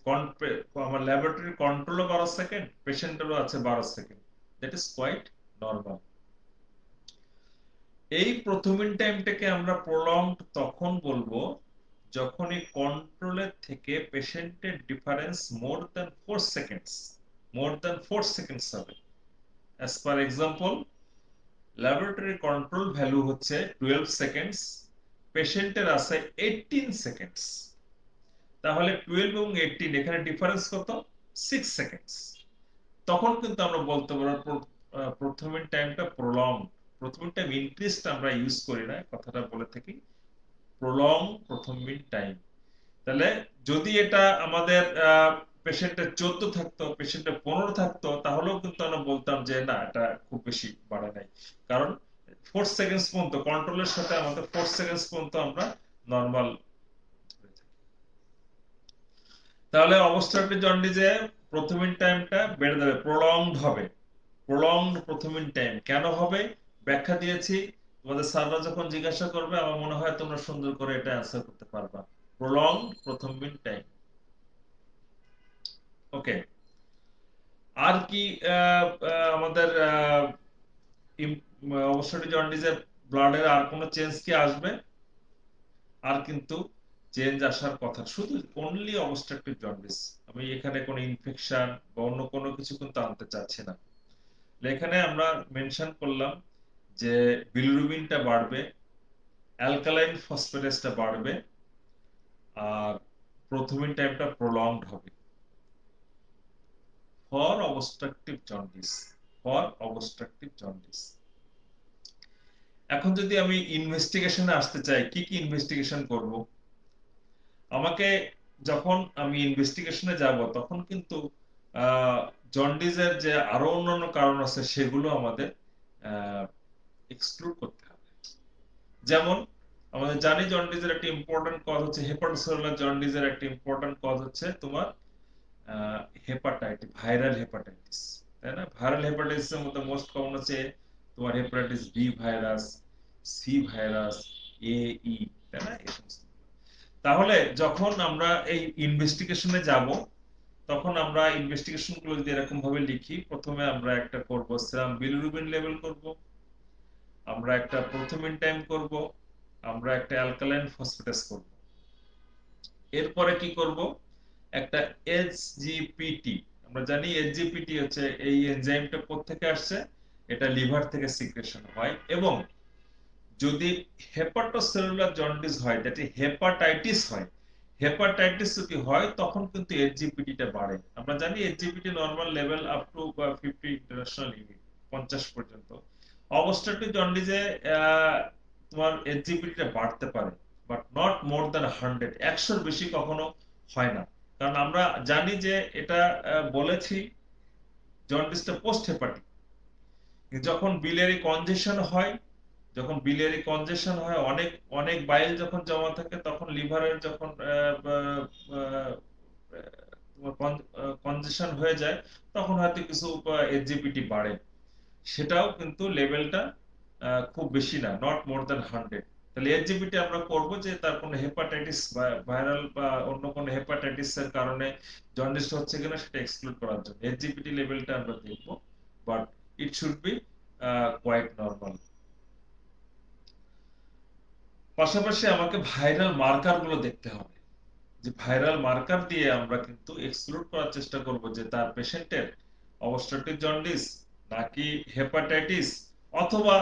আমার ল্যাবরেটরি কন্ট্রোলও 12 সেকেন্ড, পেশেন্টেরও আছে 12 second. That is quite normal. এই প্রথম ইন টাইমটাকে আমরা প্রলংড তখন বলবো যখন এই কন্ট্রোলের থেকে পেশেন্টের ডিফারেন্স মোর দ্যান 4 সেকেন্ডস, হবে। As per example, laboratory control value হচ্ছে 12 সেকেন্ডস, পেশেন্টের আছে 18 সেকেন্ডস। তাহলে 12 এবং 18 এখানে ডিফারেন্স কত? 6 সেকেন্ডস। তখন কিন্তু আমরা বলতে পারবো প্রথম ইন টাইমটা প্রলং। প্রথম ইন টাইম ইনক্রিজটা আমরা ইউজ করি না, কথাটা বলে থাকি প্রলং প্রথম মিন টাইম। তাহলে যদি এটা আমাদের পেশেন্টের 14 থাকতো, পেশেন্টের 15 থাকতো, তাহলেও কিন্তু আমরা বলতাম যে না, এটা খুব বেশি বাড়ে নাই। কারণ 4 সেকেন্ডস পর্যন্ত কন্ট্রোলের সাথে আমাদের 4 সেকেন্ডস পর্যন্ত আমরা নর্মাল। তাহলে অবস্ট্রাকটিভ জন্ডিসে প্রথম ইন টাইমটা বেড়ে যাবে, প্রলংড হবে। প্রলংড প্রথম ইন টাইম কেন হবে ব্যাখ্যা দিয়েছি। তোমাদের স্যাররা যখন জিজ্ঞাসা করবে আমার মনে হয় তোমরা সুন্দর করে এটা অ্যান্সার করতে পারবা। প্রলংড প্রথম ইন টাইম। ওকে। আর কি আমাদের অবস্ট্রাকটিভ জন্ডিসে ব্লাডের আর কোনো চেঞ্জ কি আসবে? আর কিন্তু চেঞ্জ আসার কথা, শুধু অনলি অবস্ট্রাকটিভ জন্ডিস। আমি এখানে কোনো ইনফেকশন বা অন্য কোনো কিছু কিন্তু আনতে চাচ্ছি না। এখানে আমরা মেনশন করলাম যে বিলিরুবিনটা বাড়বে, অ্যালকালাইন ফসফেটাসটা বাড়বে, আর প্রথমিন টাইমটা প্রলংড হবে for obstructive jaundice. For obstructive jaundice. এখন যদি আমি ইনভেস্টিগেশনে আসতে চাই, কি কি ইনভেস্টিগেশন করব? আমাকে যখন আমি ইনভেস্টিগেশনে যাব তখন কিন্তু জন্ডিসের যে আরো অন্যান্য কারণ আছে সেগুলো আমাদের এক্সক্লুড করতে হবে। যেমন আমাদের জানি জন্ডিসের একটা ইম্পর্টেন্ট কজ হচ্ছে হেপাটোসেলুলার জন্ডিসের একটা ইম্পর্টেন্ট কজ হচ্ছে তোমার হেপাটাইটিস, ভাইরাল হেপাটাইটিস, তাই না? ভাইরাল হেপাটাইটিসের মধ্যে মোস্ট কমন হচ্ছে তোমার hepatitis B virus, C virus, A, E, তাই না? এই সমস্ত। তাহলে যখন আমরা এই ইনভেস্টিগেশনে যাব তখন আমরা ইনভেস্টিগেশন গুলো যদি এরকম ভাবে লিখি, প্রথমে আমরা একটা করব সেরাম বিলিরুবিন লেভেল করব, আমরা একটা প্রথমিন টাইম করব, আমরা একটা অ্যালকালাইন ফসফেটাস করব। এরপরে কি করব? একটা এইচজিপিটি। আমরা জানি এইচজিপিটি হচ্ছে এই এনজাইমটা কোথা থেকে আসছে, এটা লিভার থেকে সিক্রেশন হয়। এবং যদি হেপাটোসেলুলার জন্ডিস হয়, যেটি হেপাটাইটিস হয়, হেপাটাইটিস যদি হয় তখন কিন্তু এইচজিপিটিটা বাড়ে। আমরা জানি SGPT normal level up to 50 international unit, 50 পর্যন্ত। অবস্ট্রাকটিভ জন্ডিসে তোমার এইচজিপিটিটা বাড়তে পারে, বাট নট মোর দ্যান 100, 100-এর বেশি কখনো হয় না। কারণ আমরা জানি যে এটা বলেছি জন্ডিসটা পোস্ট হেপাটিক। যখন বিলিয়ারি কনজেশন হয়, যখন বিলিয়ারি কনজেশন হয়, অনেক অনেক বাইল যখন জমা থাকে, তখন লিভারের যখন কনজেশন হয়ে যায়, তখন হয়তো কিছু এইচজিপিটি বাড়ে। সেটাও কিন্তু লেভেলটা খুব বেশি না, নট মোর দ্যান 100। তাহলে এইচজিপিটি আমরা করব যে তার কোনো হেপাটাইটিস বা ভাইরাল বা অন্য কোনো হেপাটাইটিস এর কারণে জন্ডিস হচ্ছে কিনা সেটা এক্সক্লুড করার জন্য এইচজিপিটি লেভেলটা আমরা দেখব, but it should be quite normal. পাশাপাশি আমাকে ভাইরাল মার্কার গুলো দেখতে হবে, যে ভাইরাল মার্কার দিয়ে আমরা কিন্তু এক্সক্লুড করার চেষ্টা করব যে তার পেশেন্টের অবস্ট্রাকটিভ জন্ডিস নাকি হেপাটাইটিস, অথবা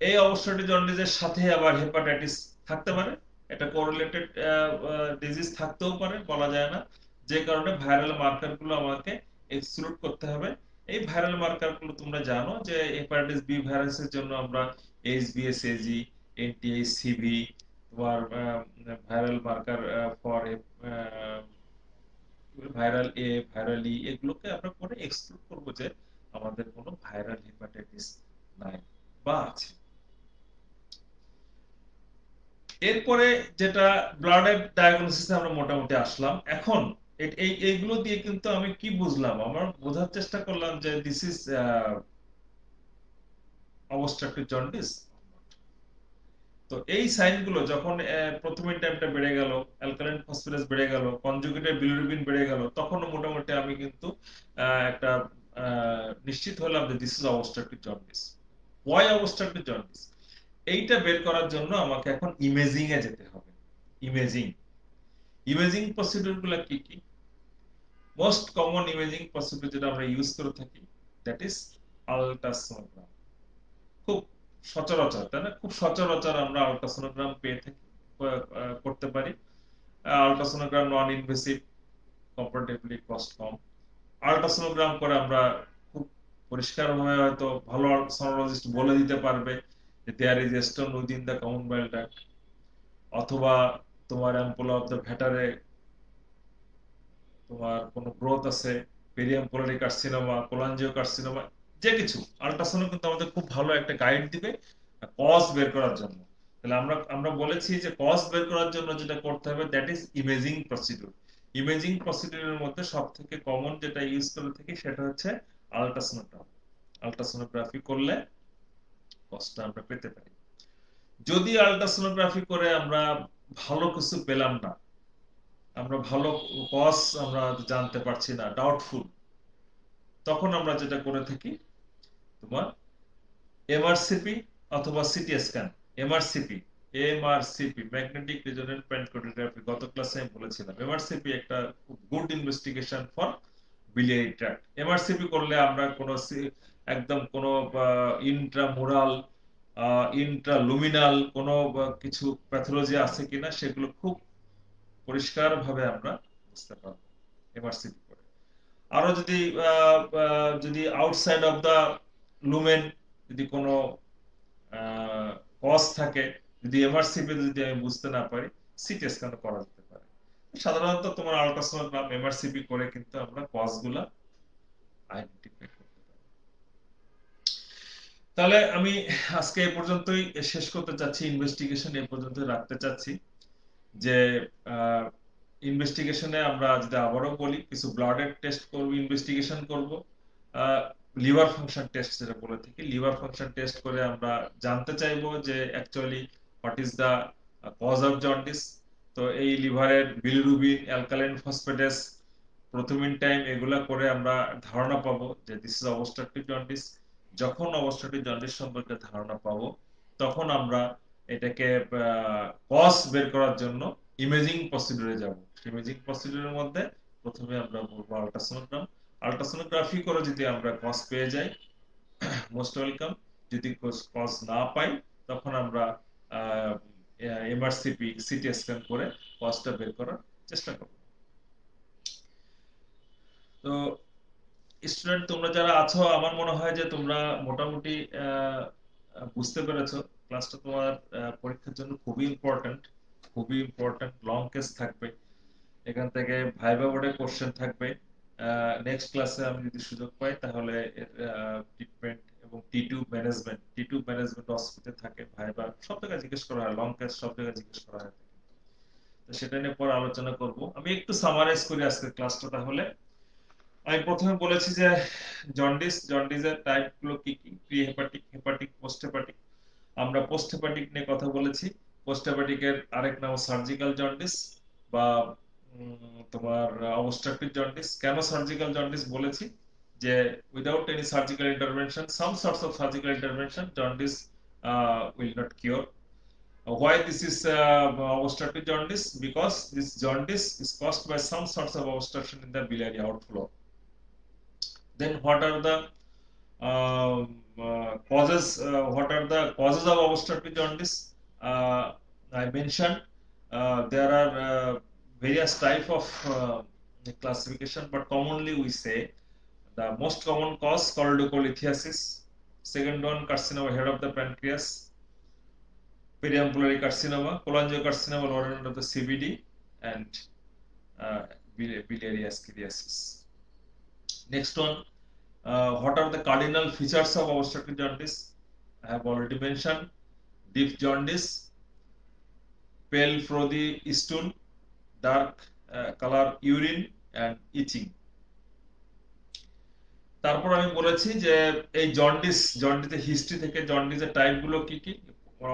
এই অবস্ট্রাকটিভ জন্ডিসের সাথে আবার হেপাটাইটিস থাকতে পারে। এটা কোরিলেটেড ডিজিজ থাকতেও পারে, বলা যায় না। যে কারণে ভাইরাল মার্কার গুলো আমাকে এক্সক্লুড করতে হবে। এই ভাইরাল মার্কার গুলো তোমরা জানো যে হেপাটাইটিস বি ভাইরাসের জন্য আমরা এইচবিএসএজি, এনটিএইচসিভি, তোমার viral marker for viral A, viral E, এগুলোকে আমরা পরে এক্সক্লুড করব যে আমাদের কোনো ভাইরাল হেপাটাইটিস নাই বা আছে। এরপরে যেটা ব্লাডের ডায়াগনোসিসে আমরা মোটামুটি আসলাম। এখন এইগুলো দিয়ে কিন্তু আমি কি বুঝলাম, আমার বোঝার চেষ্টা করলাম যে দিস ইজ অবস্ট্রাকটিভ জন্ডিস। তো এই সাইনগুলো যখন প্রথমিন টাইমটা বেড়ে গেল, অ্যালকালাইন ফসফেরাস বেড়ে গেল, কনজুগেটেড বিলিরুবিন বেড়ে গেল, তখন মোটামুটি আমি কিন্তু একটা নিশ্চিত হলাম যে this is obstructive jaundice. Why obstructive jaundice, এইটা বের করার জন্য আমাকে এখন ইমেজিং এ যেতে হবে। ইমেজিং ইমেজিং প্রসিডিউর গুলো কি কি? মোস্ট কমন ইমেজিং প্রসিডিউর যেটা আমরা ইউজ করে থাকি, দ্যাট ইজ আলট্রাসোনোগ্রাম। খুব সচরাচর, তাই না? খুব সচরাচর আমরা আলট্রাসোনোগ্রাম পেয়ে থাকি, করতে পারি। Ultrasonogram non invasive, comparatively cost কম। আলট্রাসোনোগ্রাম করে আমরা খুব পরিষ্কারভাবে হয়তো ভালো সোনোলজিস্ট বলে দিতে পারবে যে there is a stone within the common bile duct, অথবা তোমার অ্যাম্পুলা অফ দ্য ভ্যাটারে তোমার কোনো গ্রোথ আছে, পেরিয়াম পোলারি কার্সিনোমা, কোলাঞ্জিও কার্সিনোমা, যে কিছু আল্ট্রাসাউন্ড কিন্তু আমাদের খুব ভালো একটা গাইড দিবে কজ বের করার জন্য। তাহলে আমরা আমরা বলেছি যে কজ বের করার জন্য যেটা করতে হবে that is imaging procedure. Imaging প্রসিডিউরের মধ্যে সব থেকে কমন যেটা ইউজ করে থাকি সেটা হচ্ছে আল্ট্রাসোনোগ্রাম। আল্ট্রাসোনোগ্রাফি করলে কজটা আমরা পেতে পারি। যদি আল্ট্রাসোনোগ্রাফি করে আমরা ভালো কিছু পেলাম না, আমরা ভালো কজ আমরা জানতে পারছি না, ডাউটফুল, তখন আমরা যেটা করে থাকি তোমার এমআরসিপি অথবা CT scan. MRCP, MRCP magnetic resonance pancreatography, গত ক্লাসে আমি বলেছিলাম এমআরসিপি একটা খুব good investigation for biliary tract. MRCP করলে আমরা কোনো একদম কোনো ইন্ট্রামুরাল ইন্ট্রালুমিনাল কোনো কিছু প্যাথোলজি আছে কিনা সেগুলো খুব পরিষ্কার ভাবে আমরা বুঝতে পারবো এমআরসিপি করে। আরো যদি যদি আউটসাইড অফ দা লুমেন যদি কোনো কজ থাকে, যদি এমআরসিপি যদি আমি বুঝতে না পারি, সিটি স্ক্যান করা যেতে পারে। সাধারণত তোমার আল্ট্রাসোনোগ্রাম এমআরসিপি করে কিন্তু আমরা কজ গুলা আইডেন্টিফাই করতে পারি। তাহলে আমি আজকে এই পর্যন্তই শেষ করতে চাচ্ছি, ইনভেস্টিগেশন এই পর্যন্তই রাখতে চাচ্ছি। যে ইনভেস্টিগেশনে আমরা যদি আবারও বলি, কিছু ব্লাডের টেস্ট করব, ইনভেস্টিগেশন করব, লিভার ফাংশন টেস্ট যেটা বলে থাকি, লিভার ফাংশন টেস্ট করে আমরা জানতে চাইবো যে actually what is the cause of jaundice. তো এই লিভারের bilirubin, alkaline phosphatase, prothrombin time, এগুলা করে আমরা ধারণা পাবো যে দিস ইজ অবস্ট্রাকটিভ জন্ডিস। যখন অবস্ট্রাকটিভ জন্ডিস সম্পর্কে ধারণা পাবো, তখন আমরা এটাকে কজ বের করার জন্য ইমেজিং প্রসিডিউরে যাব। ইমেজিং প্রসিডিউরের মধ্যে প্রথমে আমরা বলবো আল্ট্রাসোনোগ্রাম। আল্ট্রাসোনোগ্রাফি করে যদি আমরা কজ পেয়ে যাই, মোস্ট ওয়েলকাম। যদি কজ না পাই, তখন আমরা এমআরসিপি, সিটি স্ক্যান করে কজটা বের করার চেষ্টা করব। তো স্টুডেন্ট তোমরা যারা আছো, আমার মনে হয় যে তোমরা মোটামুটি বুঝতে পেরেছো ক্লাসটা তোমার পরীক্ষার জন্য খুবই ইম্পর্ট্যান্ট। খুবই ইম্পর্ট্যান্ট, লং কেস থাকবে এখান থেকে, ভাইবা বোর্ডে কোশ্চেন থাকবে। নেক্সট ক্লাসে আমি যদি সুযোগ পাই তাহলে ট্রিটমেন্ট এবং টি2 ম্যানেজমেন্ট হসপিটাল থাকে, ভাইবা সব জায়গায় জিজ্ঞেস করা হয়, লং কেস সব জায়গায় জিজ্ঞেস করা হয়। তো সেটা নিয়ে পরে আলোচনা করব। আমি একটু সামারাইজ করি আজকের ক্লাসটা তাহলে। আমি প্রথমে বলেছি যে জন্ডিসের টাইপ গুলো কি কি: pre hepatic, hepatic, post hepatic. আমরা পোস্ট হেপাটিক নিয়ে কথা বলেছি। পোস্ট হেপাটিকের আরেক নাম সার্জিক্যাল জন্ডিস বা তোমার অবস্ট্রাকটিভ জন্ডিস। কেন সার্জিক্যাল জন্ডিস বলেছি? যে without any surgical intervention, some sorts of surgical intervention, jaundice will not cure. Why this is obstructive jaundice? Because this jaundice is caused by some sorts of obstruction in the biliary outflow. Then what are the causes? What are the causes of obstructive jaundice? I mentioned there are various type of classification, but commonly we say the most common cause choledocholithiasis. Second one, carcinoma head of the pancreas, periambulary carcinoma, cholangiocarcinoma lower end of the CVD, and biliary ascariasis. Next one, what are the cardinal features of obstructive jaundice? I have already mentioned: deep jaundice, pale frothy stool, dark color urine, and itching. তারপর আমি বলেছি যে এই জন্ডিসের history থেকে জন্ডিসের type গুলো কি কি,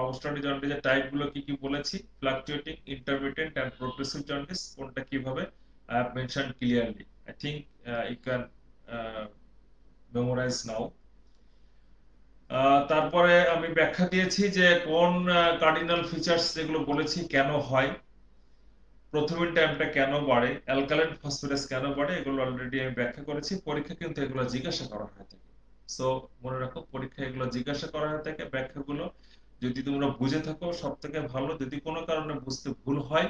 অবস্ট্রাটিভ জন্ডিসের type গুলো কি কি বলেছি, fluctuating, intermittent and progressive jaundice কোনটা কিভাবে I have mention clearly. I think you can memorise now. তারপরে আমি ব্যাখ্যা দিয়েছি যে কোন কার্ডিনাল ফিচার্স যেগুলো বলেছি কেন হয়, প্রথমিক টাইমটা কেন বাড়ে, অ্যালকালাইন ফসফরাস কেন বাড়ে, এগুলো অলরেডি আমি ব্যাখ্যা করেছি। পরীক্ষা কিন্তু এগুলো জিজ্ঞাসা করা হয়ে থাকে। সো মনে রাখো, পরীক্ষা এগুলো জিজ্ঞাসা করা হয়ে থাকে ব্যাখ্যাগুলো। যদি তোমরা বুঝে থাকো সব থেকে ভালো, যদি কোনো কারণে বুঝতে ভুল হয়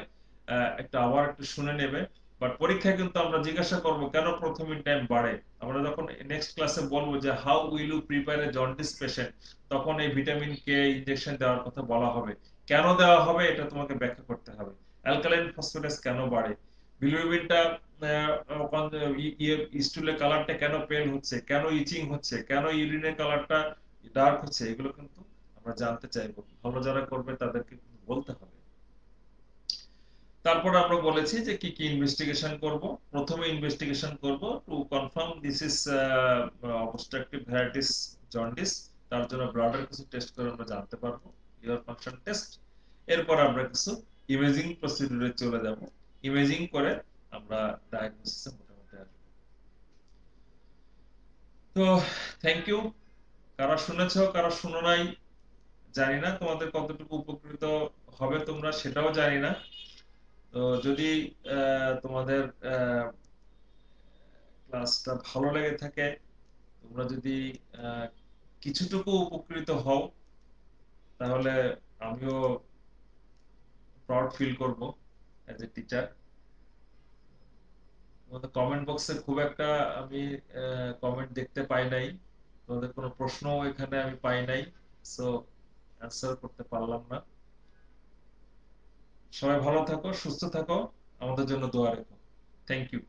একটা আবার একটু শুনে নেবে। বাট পরীক্ষায় কিন্তু আমরা জিজ্ঞাসা করব কেন প্রথমিক টাইম বাড়ে। আমরা যখন নেক্সট ক্লাসে বলবো যে how will you prepare a jaundice patient, তখন এই ভিটামিন কে ইনজেকশন দেওয়ার কথা বলা হবে। কেন দেওয়া হবে এটা তোমাকে ব্যাখ্যা করতে হবে। অ্যালকালাইন ফসফরাস কেন বাড়ে, বিলিরুবিনটা স্টুলের কালারটা কেন পেল হচ্ছে, কেন ইচিং হচ্ছে, কেন ইউরিনের কালারটা ডার্ক হচ্ছে, এগুলো কিন্তু আমরা জানতে চাইবো। ভালো যারা করবে তাদেরকে কিন্তু বলতে হবে। তারপর আমরা বলেছি যে কি কি ইনভেস্টিগেশন করব। প্রথমে ইনভেস্টিগেশন করব to confirm this is obstructive varieties jaundice. তার জন্য ব্লাডের কিছু টেস্ট করে আমরা জানতে পারবো, লিভার ফাংশন টেস্ট। এরপর আমরা কিছু ইমেজিং প্রসিডিউরে চলে যাব। ইমেজিং করে আমরা ডায়াগনোসিসে মোটামুটি আসবো। তো থ্যাংক ইউ। কারা শুনেছো কারা শুনো নাই জানি না, তোমাদের কতটুকু উপকৃত হবে তোমরা সেটাও জানি না। তো যদি তোমাদের ক্লাসটা ভালো লেগে থাকে, তোমরা যদি আহ, কিছুটুকু উপকৃত হও, তাহলে আমিও প্রাউড ফিল করব অ্যাজ এ টিচার। তোমাদের কমেন্ট বক্সে খুব একটা আমি কমেন্ট দেখতে পাই নাই, তোমাদের কোনো প্রশ্ন এখানে আমি পাই নাই। সো অ্যান্সার করতে পারলাম না। সবাই ভালো থাকো, সুস্থ থাকো, আমাদের জন্য দোয়া রেখো। Thank you.